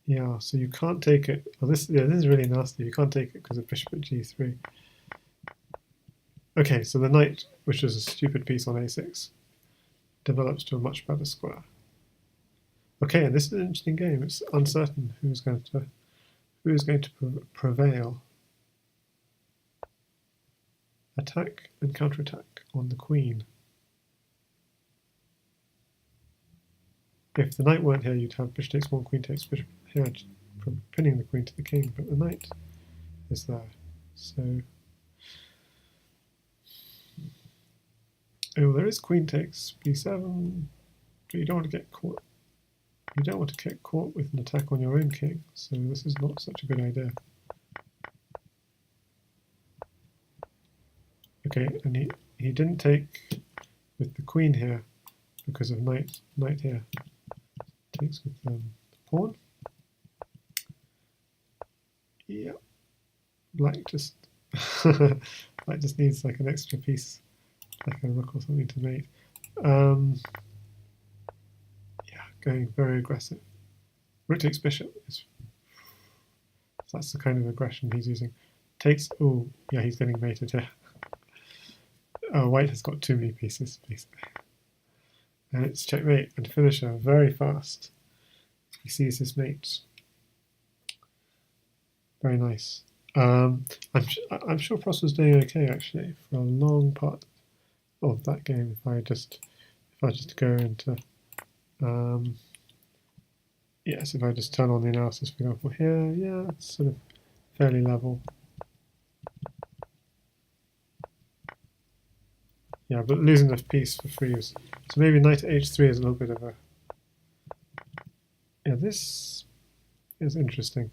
Yeah, so you can't take it. Well, this is really nasty. You can't take it because of bishop at g3. Okay, so the knight, which is a stupid piece on a6, develops to a much better square. Okay, and this is an interesting game. It's uncertain who's going to prevail. Attack and counterattack on the queen. If the knight weren't here, you'd have bishop takes pawn, queen takes bishop here, pinning the queen to the king, but the knight is there. So, oh, there is queen takes b7, but you don't want to get caught. You don't want to get caught with an attack on your own king, so this is not such a good idea. Okay, and he didn't take with the queen here because of knight here. Takes with the pawn. Yeah, black just needs like an extra piece, like a rook or something to mate. Yeah, going very aggressive. Rook takes bishop. That's the kind of aggression he's using. Takes. Oh, yeah, he's getting mated here. White has got too many pieces, basically. And it's checkmate and finisher very fast. He sees his mate. Very nice. I'm sure Pross was doing okay actually for a long part of that game. If I just go into yes, if I just turn on the analysis, for example, here, yeah, it's sort of fairly level. Yeah, but losing a piece for free is so maybe knight to h3 is a little bit of a. Yeah, this is interesting.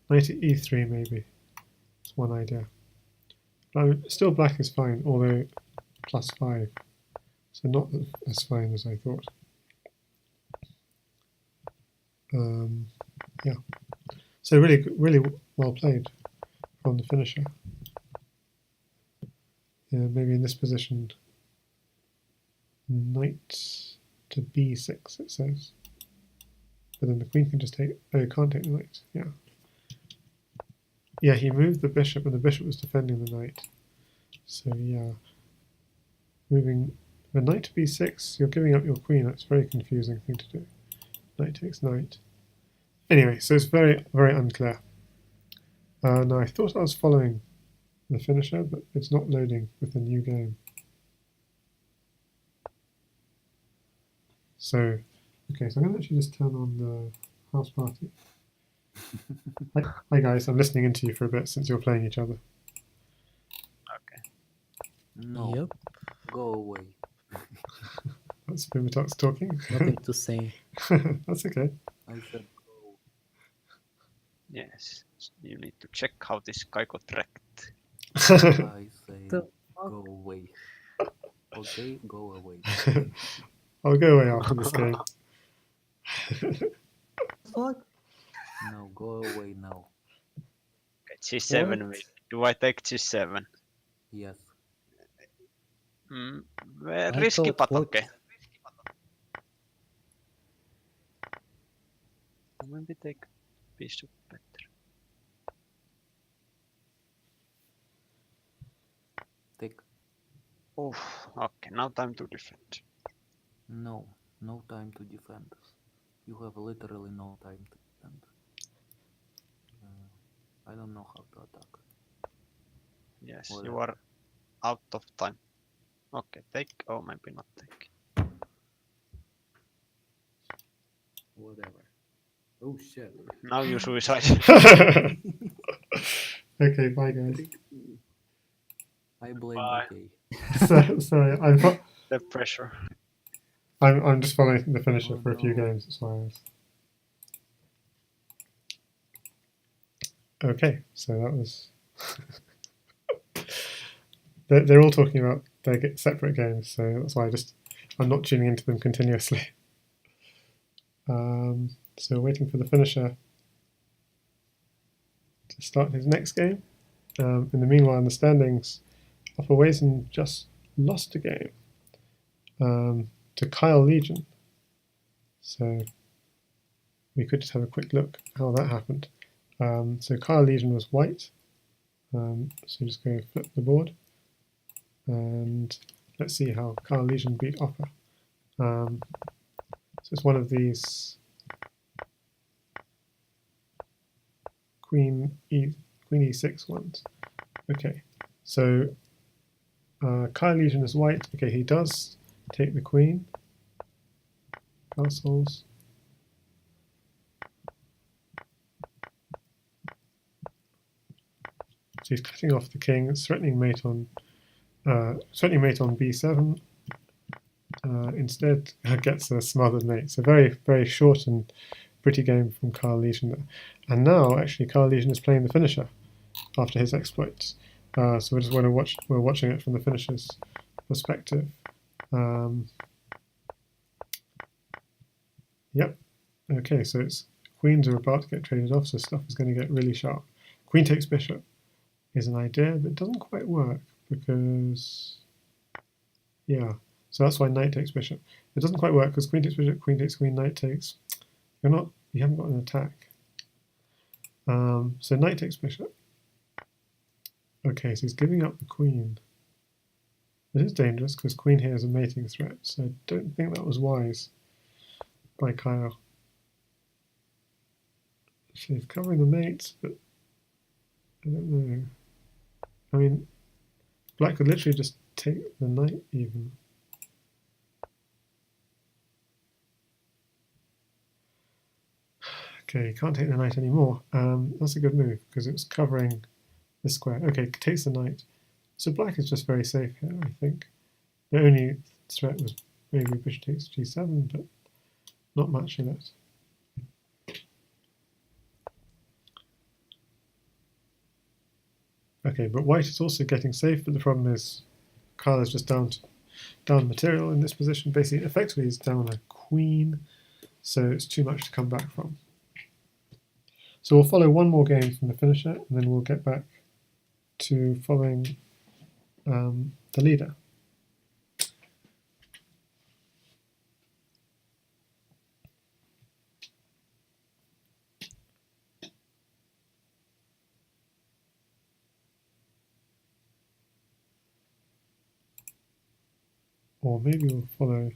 Knight to e3 maybe. It's one idea. But still black is fine, although +5. So not as fine as I thought. Yeah. So really well played from the finisher. Yeah, maybe in this position, knight to b6 it says. But then the queen can just take. Oh, you can't take the knight. Yeah. Yeah, he moved the bishop, and the bishop was defending the knight. So yeah, moving the knight to b6, you're giving up your queen. That's a very confusing thing to do. Knight takes knight. Anyway, so it's very unclear. Now I thought I was following the finisher, but it's not loading with the new game. So, okay, so I'm going to actually just turn on the house party. Hi guys, I'm listening into you for a bit since you're playing each other. Okay. No. Yep, Go away. That's Bimitox talking. nothing to say. That's okay. I said go. Yes, you need to check how this guy got wrecked. I say The go away. Okay, go away. I'll go away after this game. Fuck? No, go away now. Okay, G7. What? Do I take G7? Yes. Risky, thought but what- okay. Maybe take bishop better. Take. Oof. Okay, now time to defend. No, no time to defend. You have literally no time to defend. I don't know how to attack. Yes, Well, you are out of time. Okay, take. Oh, maybe not take. Whatever. Oh shit. Now you suicide. Okay, bye guys. I blame Bye. DK. Sorry, The pressure. I'm just following the finisher Oh, for a few no. games. That's why I was. Okay, so that was. They're all talking about their separate games, so that's why I'm not tuning into them continuously. So waiting for the finisher to start his next game. In the meanwhile, in the standings, Offerwaisen just lost a game to Kyle Legion. So we could just have a quick look how that happened. So Kyle Legion was white. So just go flip the board. And let's see how Kyle Legion beat Opera. So it's one of these Queen E6 ones. Okay, so Kyle Legion is white. Okay, he does take the queen. Castles. So he's cutting off the king. It's threatening mate on b7. Instead, gets a smothered mate. So very, very short and pretty game from Kyle Legion there. And now, actually, Kyle Legion is playing the finisher after his exploits. So we just want to watch. We're watching it from the finisher's perspective. Yep. Okay, so it's queens are about to get traded off, so stuff is going to get really sharp. Queen takes bishop is an idea that doesn't quite work because, yeah. So that's why knight takes bishop. It doesn't quite work because queen takes bishop, queen takes queen, knight takes. You haven't got an attack. So knight takes bishop. Okay, so he's giving up the queen. This is dangerous because queen here is a mating threat, so I don't think that was wise by Kyle. She's covering the mates, but I don't know. I mean, black could literally just take the knight even. Okay, can't take the knight anymore. That's a good move because it's covering the square. Okay, takes the knight. So black is just very safe here, I think. The only threat was maybe bishop takes g7, but not much in it. Okay, but white is also getting safe, but the problem is Kyle is just down material in this position. Basically, effectively, he's down a queen, so it's too much to come back from. So we'll follow one more game from the finisher, and then we'll get back to following the leader. Or maybe we'll follow.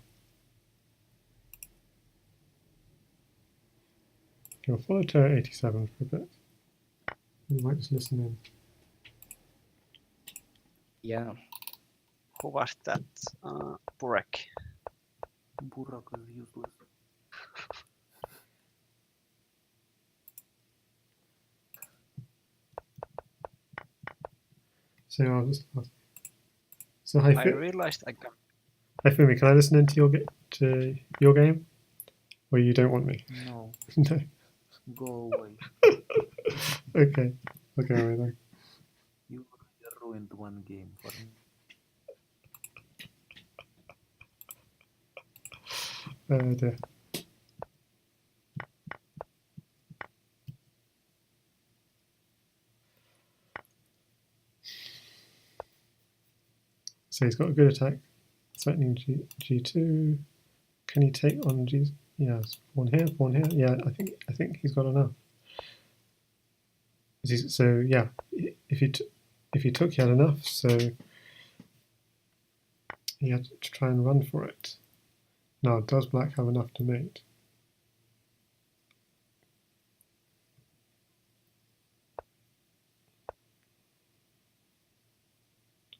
Okay, we'll follow Terra 87 for a bit. We might just listen in. Yeah. Who was that? Burek. Burak is useless. So I'll just ask. So hi, I realized I can. Hi Fumi, can I listen into your game, or you don't want me? No, No. go away. Okay. Okay, all right then. You already ruined one game for me. dear. So he's got a good attack. Threatening G2. Can he take on G? Yes, pawn here, pawn here. Yeah, I think he's got enough. So yeah, if he took, he had enough. So he had to try and run for it. Now, does black have enough to mate?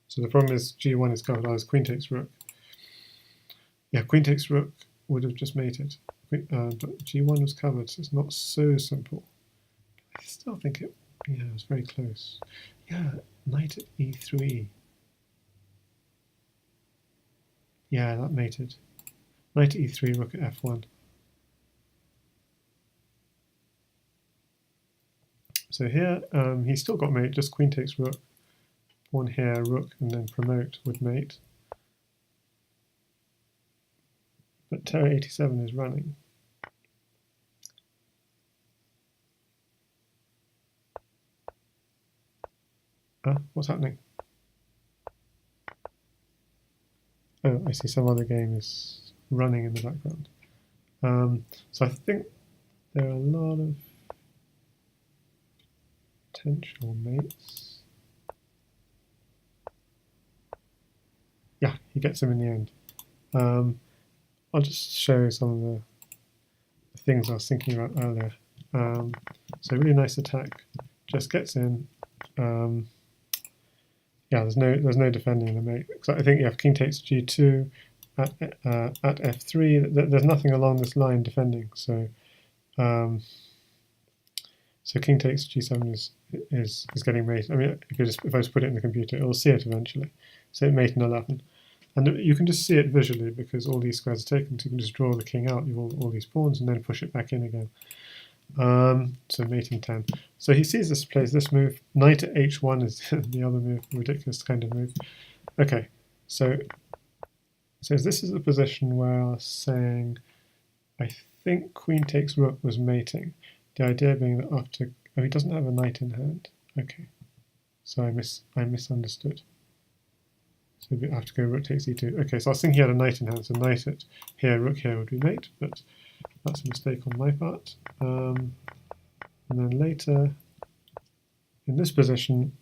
So the problem is G1 is covered. As queen takes rook. Yeah, queen takes rook would have just mated, but G1 was covered, so it's not so simple. I still think it. Yeah, it was very close. Yeah, knight at E3. Yeah, that mated. Knight at E3, rook at F1. So here, he's still got mate, just queen takes rook, pawn here, rook, and then promote would mate. But Terra 87 is running. What's happening? Oh, I see some other game is running in the background. So I think there are a lot of potential mates. Yeah, he gets him in the end. I'll just show some of the things I was thinking about earlier. So really nice attack, just gets in. Yeah, there's no defending the mate. So I think king takes G2 at F3. There's nothing along this line defending. So so king takes G7 is getting mated. I mean, if I just put it in the computer, it will see it eventually. So it mate in 11. And you can just see it visually because all these squares are taken, so you can just draw the king out, you have all these pawns, and then push it back in again. So mate in 10. So he sees this, plays this move. Knight at H1 is the other move, ridiculous kind of move. Okay, so this is the position where I was saying I think queen takes rook was mating. The idea being that after he doesn't have a knight in hand. Okay, so I misunderstood. So we have to go rook takes e2. Okay, so I was thinking he had a knight in hand, so knight at here, rook here would be mate, but that's a mistake on my part. And then later, in this position,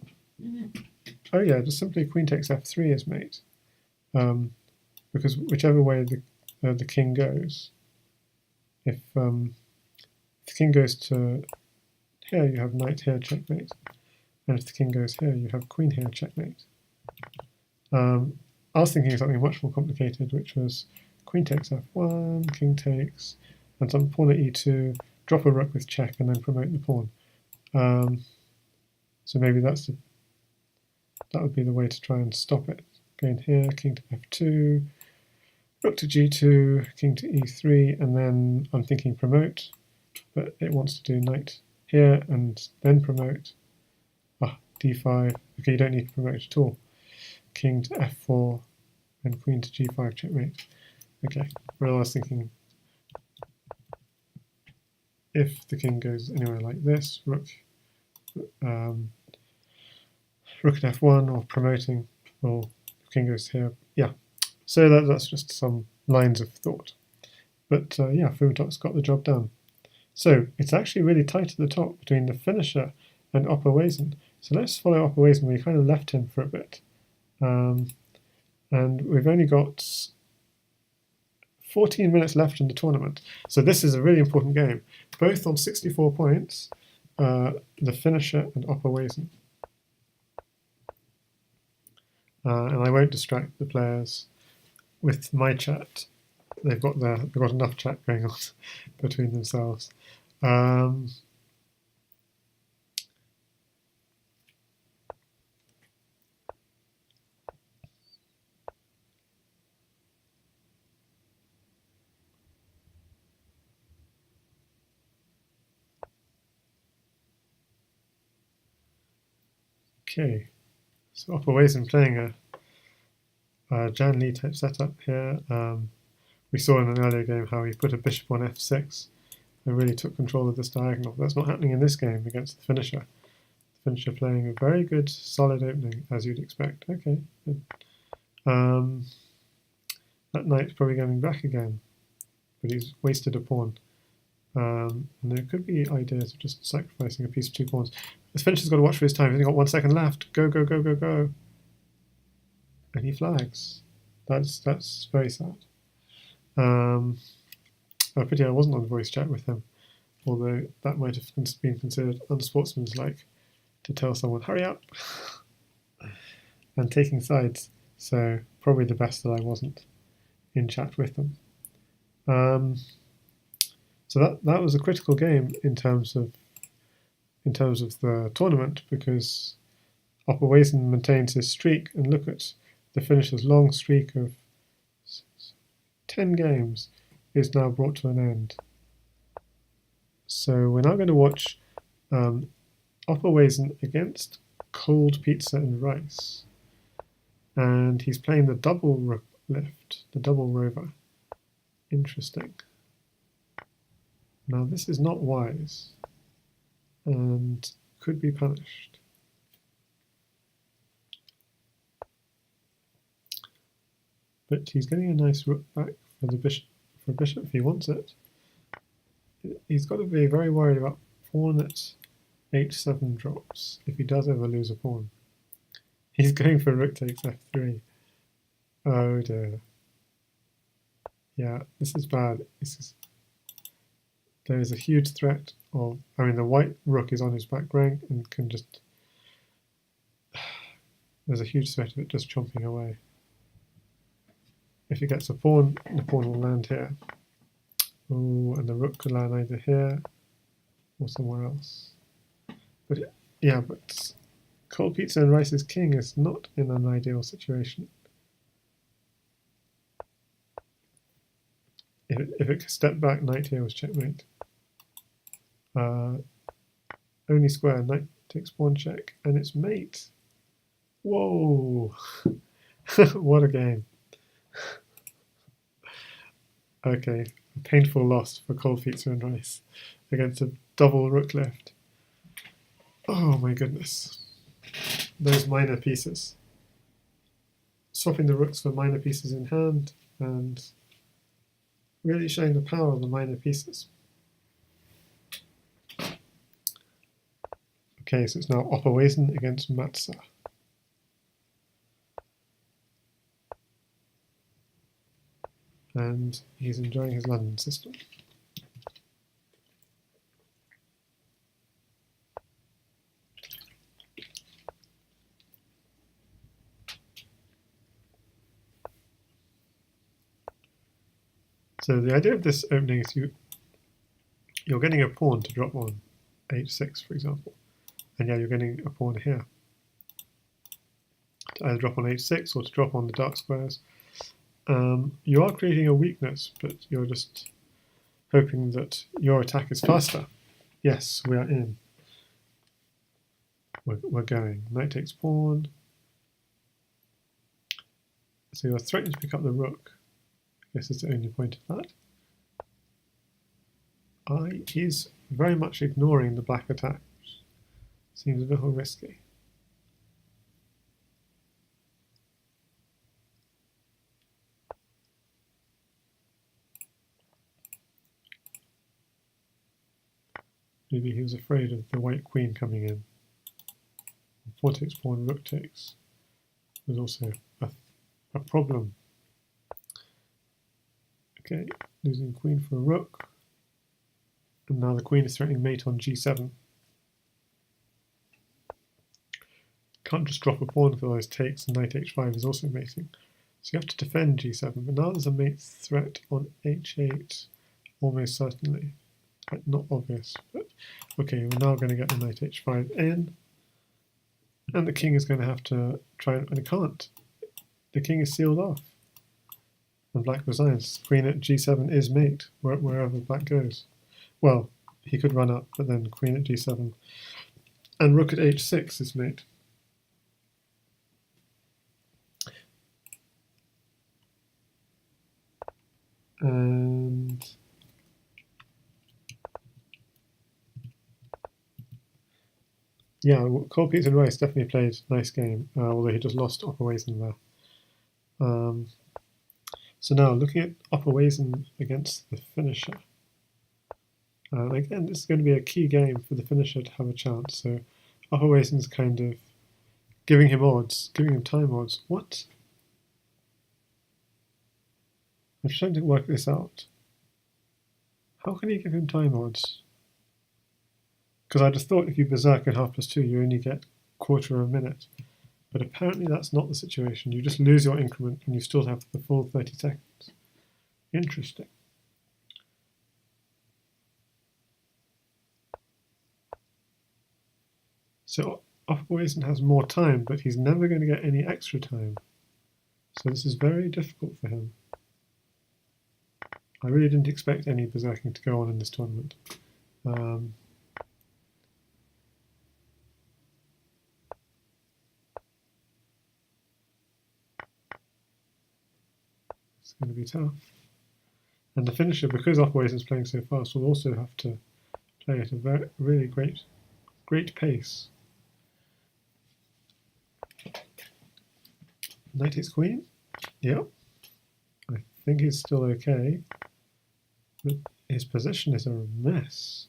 oh yeah, just simply queen takes f3 is mate, because whichever way the king goes, if the king goes to here, you have knight here, checkmate, and if the king goes here, you have queen here, checkmate. I was thinking of something much more complicated, which was queen takes f1, king takes, and some pawn at e2, drop a rook with check, and then promote the pawn. So maybe that would be the way to try and stop it. Going here, king to f2, rook to g2, king to e3, and then I'm thinking promote, but it wants to do knight here and then promote. D5. Okay, you don't need to promote at all. King to f4 and queen to g5 checkmate. Okay, well I was thinking if the king goes anywhere like this, rook at f1 or promoting, or the king goes here. Yeah, so that's just some lines of thought. But yeah, Fumitox got the job done. So it's actually really tight at the top between the finisher and Opperweisen. So let's follow Opperweisen. We kind of left him for a bit. And we've only got 14 minutes left in the tournament. So this is a really important game. Both on 64 points, the finisher and Opperweisen. And I won't distract the players with my chat. They've got enough chat going on between themselves. Okay, so Opperweisen playing a Jan Lee type setup here. We saw in an earlier game how he put a bishop on f6 and really took control of this diagonal. That's not happening in this game against the finisher. The finisher playing a very good, solid opening, as you'd expect. Okay, good. That knight's probably going back again, but he's wasted a pawn. And there could be ideas of just sacrificing a piece of 2 pawns. This finisher's got to watch for his time. He's only got 1 second left. Go, go, go, go, go. And he flags. That's very sad. A pity I wasn't on voice chat with him, although that might have been considered unsportsmanlike to tell someone, hurry up, and taking sides. So probably the best that I wasn't in chat with them. So that was a critical game in terms of the tournament, because Opperweisen maintains his streak, and look at the finisher's long streak of 10 games is now brought to an end. So we're now going to watch Opperweisen against Cold Pizza and Rice, and he's playing the double lift, the double rover. Interesting. Now this is not wise and could be punished. But he's getting a nice rook back for the bishop, if he wants it. He's got to be very worried about pawn at h7 drops if he does ever lose a pawn. He's going for rook takes f3. Oh dear. Yeah, this is bad. There is a huge threat of, the white rook is on his back rank and can just, there's a huge threat of it just chomping away. If he gets a pawn, the pawn will land here. Oh, and the rook could land either here or somewhere else. But yeah, but Cold Pizza and Rice's king is not in an ideal situation. If it could step back, knight here was checkmate. Only square, knight takes pawn check, and it's mate. Whoa! What a game. Okay, a painful loss for Cold Pizza and Rice against a double rook left. Oh my goodness. Those minor pieces. Swapping the rooks for minor pieces in hand and really showing the power of the minor pieces. Okay, so it's now Opperweisen against Matza. And he's enjoying his London system. So the idea of this opening is you're getting a pawn to drop on h6, for example. And yeah, you're getting a pawn here to either drop on h6 or to drop on the dark squares. You are creating a weakness, but you're just hoping that your attack is faster. Yes, we are in. We're going. Knight takes pawn. So you're threatening to pick up the rook. I guess is the only point of that. He's very much ignoring the black attack. Seems a little risky. Maybe he was afraid of the white queen coming in. Pawn takes pawn, rook takes. There's also a problem. Okay, losing queen for a rook. And now the queen is threatening mate on g7. Can't just drop a pawn for those takes, and knight h5 is also mating. So you have to defend g7, but now there's a mate threat on h8, almost certainly. Not obvious, but okay, we're now going to get the knight h5 in, and the king is going to have to try, and it can't. The king is sealed off, and black resigns. Queen at g7 is mate, wherever black goes. Well, he could run up, but then queen at g7, and rook at h6 is mate. And yeah, Cold Pizza and Rice definitely played a nice game, although he just lost to Opperweizen there. So now looking at Opperweizen against the finisher. Again, this is going to be a key game for the finisher to have a chance. So Opperweizen's kind of giving him odds, giving him time odds. What? I'm trying to work this out. How can he give him time odds? Because I just thought if you berserk in half plus 2, you only get quarter of a minute. But apparently that's not the situation. You just lose your increment and you still have the full 30 seconds. Interesting. So Opperweizen has more time, but he's never going to get any extra time. So this is very difficult for him. I really didn't expect any berserking to go on in this tournament. It's going to be tough. And the finisher, because Opperweizen's playing so fast, will also have to play at a really great pace. Knight takes queen. Yep. I think he's still okay. But his position is a mess.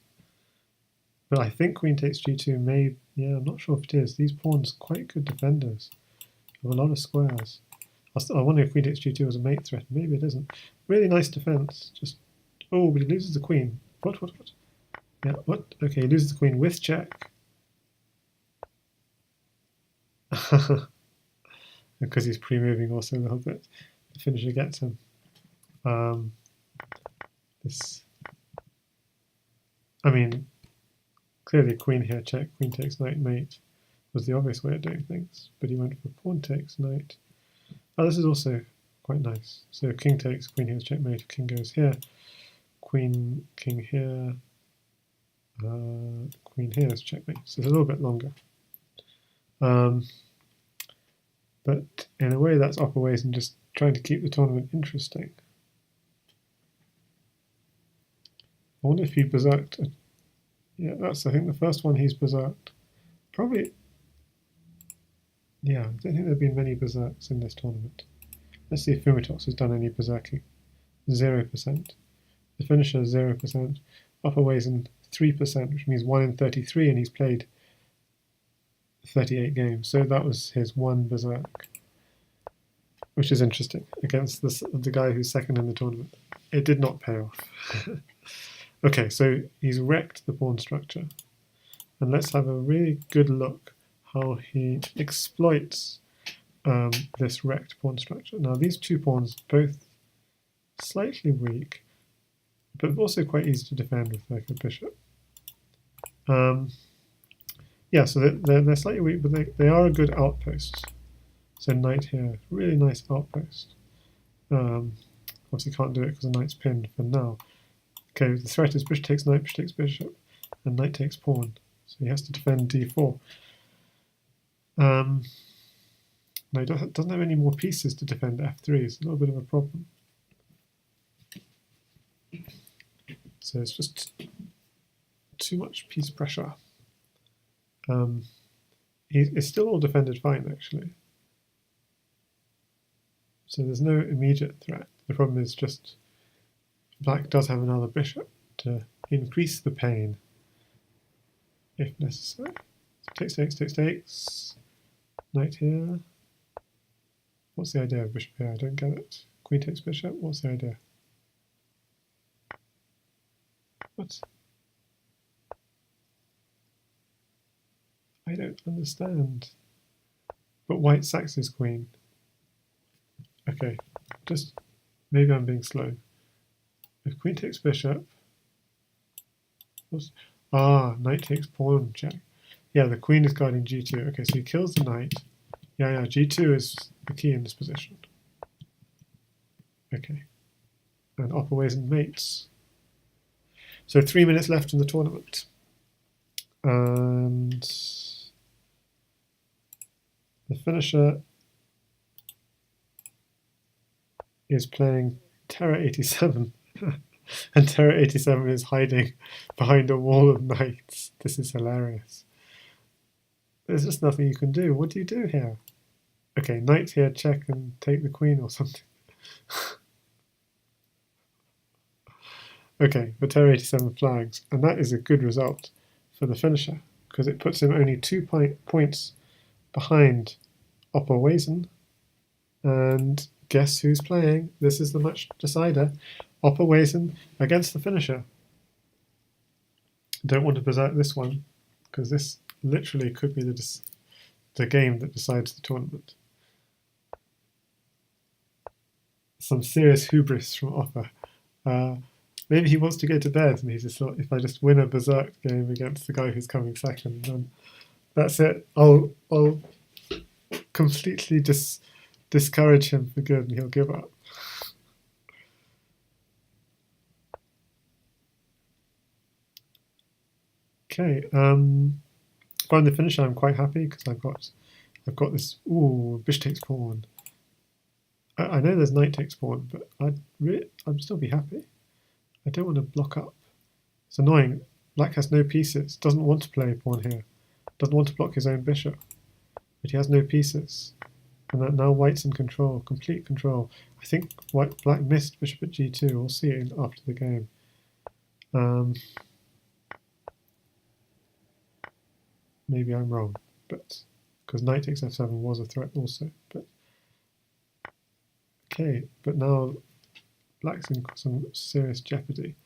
But I think queen takes g2 may... Yeah, I'm not sure if it is. These pawns are quite good defenders. Have a lot of squares. I wonder if queen takes g2 was a mate threat. Maybe it isn't. Really nice defense. Just... Oh, but he loses the queen. What? Yeah, what? Okay, he loses the queen with check. Because he's pre-moving also a little bit. The finisher gets him. I mean, clearly queen here, check, queen takes knight, mate was the obvious way of doing things, but he went for pawn takes, knight. Oh, this is also quite nice. So king takes, queen here is checkmate, king goes here, queen, king here, queen here is checkmate. So it's a little bit longer. But in a way, that's Opperweizen just trying to keep the tournament interesting. I wonder if he berserked. Yeah, that's, I think, the first one he's berserked. Probably, yeah, I don't think there have been many berserks in this tournament. Let's see if Fumitox has done any berserking. 0%. The finisher, 0%. Opperweizen, 3%, which means 1 in 33, and he's played 38 games. So that was his one berserk, which is interesting, against the guy who's second in the tournament. It did not pay off. Okay, so he's wrecked the pawn structure. And let's have a really good look how he exploits this wrecked pawn structure. Now these two pawns, both slightly weak, but also quite easy to defend with like a bishop. Yeah, so they're slightly weak, but they are a good outpost. So knight here, really nice outpost. Obviously can't do it because the knight's pinned for now. Okay, the threat is bishop takes knight, bishop takes bishop, and knight takes pawn. So he has to defend d4. No, he doesn't have any more pieces to defend f3. It's a little bit of a problem. So it's just too much piece pressure. It's still all defended fine, actually. So there's no immediate threat. The problem is just black does have another bishop to increase the pain if necessary. So takes. Knight here. What's the idea of bishop here? I don't get it. Queen takes bishop. What's the idea? What? I don't understand. But white sacks his queen. Okay, just maybe I'm being slow. If queen takes bishop, knight takes pawn check. Yeah, the queen is guarding g2. Okay, so he kills the knight. Yeah, g2 is the key in this position. Okay, and Opperweizen mates. So 3 minutes left in the tournament. And the finisher is playing Terror 87. And Terror 87 is hiding behind a wall of knights. This is hilarious. There's just nothing you can do. What do you do here? Okay, knight here, check and take the queen or something. Okay, but Terror 87 flags, and that is a good result for the finisher, because it puts him only 2 points behind Opperwesen. And guess who's playing? This is the match decider. Opperwesen against the finisher. Don't want to berserk this one, because this literally could be the game that decides the tournament. Some serious hubris from Opper. Maybe he wants to go to bed and he just thought, if I just win a berserk game against the guy who's coming second, then that's it. I'll completely discourage him for good and he'll give up. Okay, find the finisher. I'm quite happy because I've got this. Ooh, bishop takes pawn. I know there's knight takes pawn, but I'd still be happy. I don't want to block up. It's annoying. Black has no pieces. Doesn't want to play a pawn here. Doesn't want to block his own bishop, but he has no pieces. And that now white's in control, complete control. I think black missed bishop at g2. We'll see it after the game. Maybe I'm wrong, but because knight takes f7 was a threat also. But okay, but now black's in some serious jeopardy.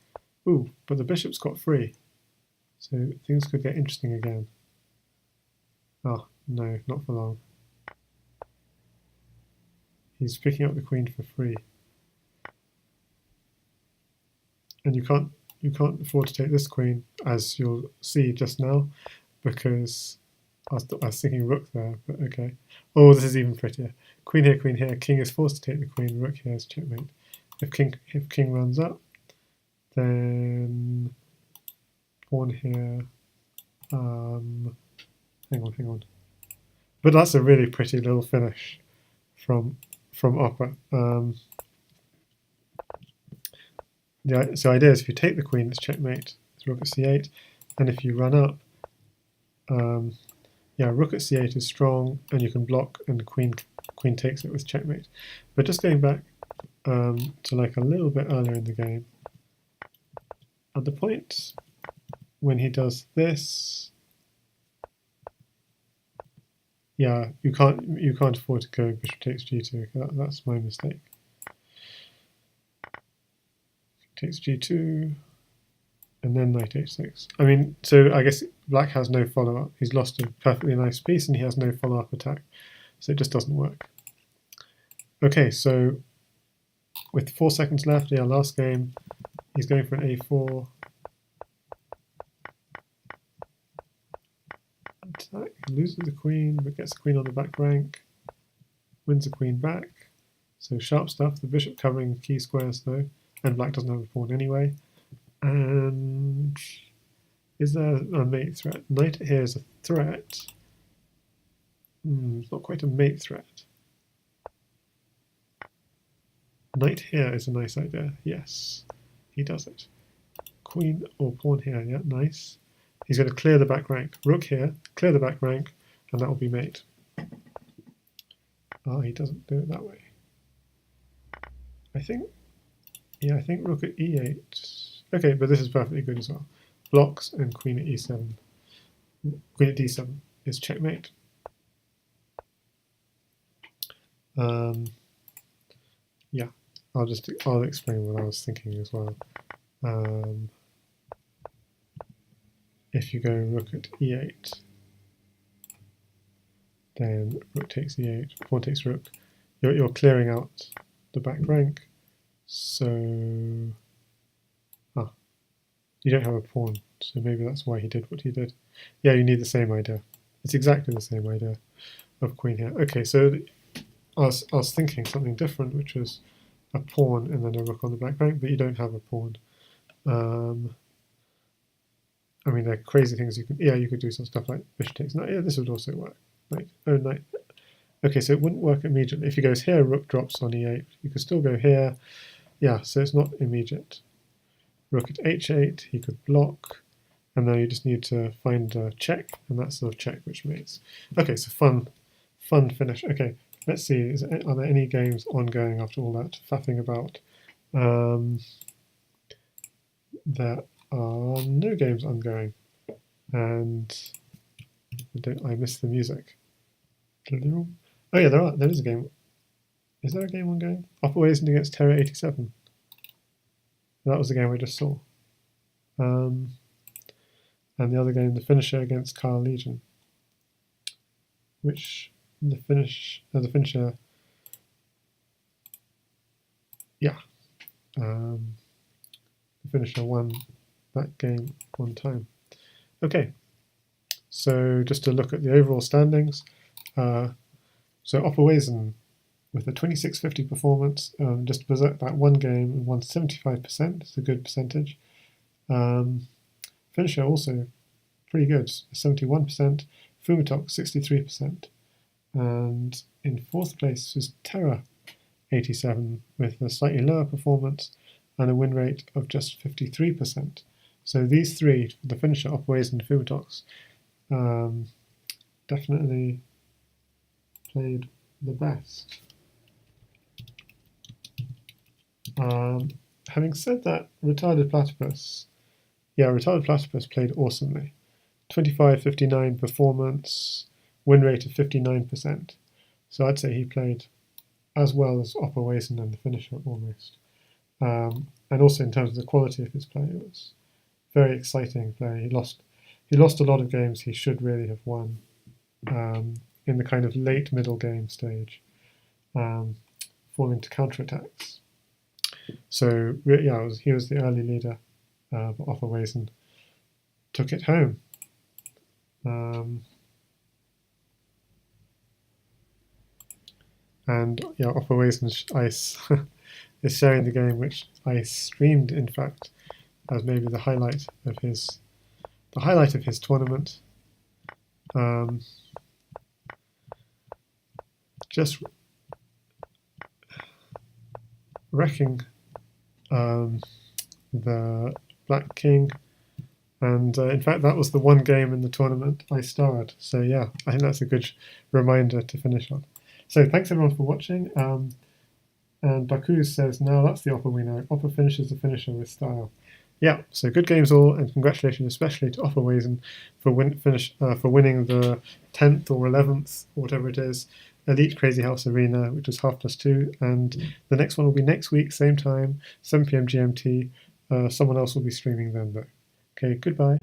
Ooh, but the bishop's got free, so things could get interesting again. Oh no, not for long. He's picking up the queen for free, and you can't afford to take this queen, as you'll see just now, because I was thinking rook there, but okay. Oh, this is even prettier. Queen here, king is forced to take the queen, rook here is checkmate. If king runs up, then pawn here. Hang on. But that's a really pretty little finish from Opper. So idea is if you take the queen, it's checkmate. It's rook at c8, and if you run up, rook at c8 is strong, and you can block, and the queen takes it with checkmate. But just going back to like a little bit earlier in the game, at the point when he does this, you can't afford to go bishop takes g2. That's my mistake. Takes g2, and then knight h6. I mean, so I guess black has no follow-up. He's lost a perfectly nice piece, and he has no follow-up attack, so it just doesn't work. Okay, so with 4 seconds left, last game, he's going for an a4. Attack, loses the queen, but gets the queen on the back rank, wins the queen back. So sharp stuff. The bishop covering key squares though, and black doesn't have a pawn anyway. And is there a mate threat? Knight here is a threat. It's not quite a mate threat. Knight here is a nice idea. Yes, he does it. Queen or pawn here, yeah, nice. He's going to clear the back rank. Rook here, clear the back rank, and that will be mate. Ah, he doesn't do it that way. I think rook at e8. Okay, but this is perfectly good as well. Blocks and queen at e7. Queen at d7 is checkmate. Yeah, I'll explain what I was thinking as well. If you go rook at e8, then rook takes e8, pawn takes rook. You're clearing out the back rank, so you don't have a pawn, so maybe that's why he did what he did. Yeah, you need the same idea. It's exactly the same idea of queen here. Okay, so I was thinking something different, which was a pawn and then a rook on the back rank, but you don't have a pawn. I mean, there are crazy things you could do some stuff like bishop takes knight. Yeah, this would also work. Knight. Okay, so it wouldn't work immediately. If he goes here, rook drops on e8. You could still go here. yeah, so it's not immediate. Rook at h8, he could block, and now you just need to find a check, and that's the check which mates. Okay, so fun finish. Okay, let's see, are there any games ongoing after all that faffing about? There are no games ongoing, and I missed the music. Oh yeah, there is a game. Is there a game ongoing? Operations against Terra 87. That was the game we just saw. And the other game, the finisher against Carl Legion. Which the finisher, yeah. The finisher won that game one time. Okay, so just to look at the overall standings. So Opperwesen with a 2650 performance, just berserk that one game and won 75%. It's a good percentage. Finisher also pretty good, 71%. Fumitok 63%. And in fourth place was Terra 87 with a slightly lower performance and a win rate of just 53%. So these three, the finisher, Opperwesen and Fumitox, definitely played the best. Having said that, Retarded Platypus played awesomely. 25-59 performance, win rate of 59%. So I'd say he played as well as Opperwesen and the finisher almost. And also in terms of the quality of his play, it was very exciting play. He lost a lot of games he should really have won in the kind of late middle game stage, falling to counterattacks. So yeah, he was the early leader, but Opperwesen took it home. And yeah, Opperwesen's ice is sharing the game, which I streamed, in fact, as maybe the highlight of his tournament. Just wrecking the Black King, and in fact that was the one game in the tournament I starred. So yeah, I think that's a good reminder to finish on. So thanks everyone for watching. And Baku says, now that's the Opper we know. Opper finishes the finisher with style. Yeah, so good games all, and congratulations especially to Opperwesen for winning the 10th or 11th, or whatever it is, Elite Crazy House Arena, which was 2.5+2, and the next one will be next week, same time, 7 PM GMT. Someone else will be streaming then though. Okay, goodbye.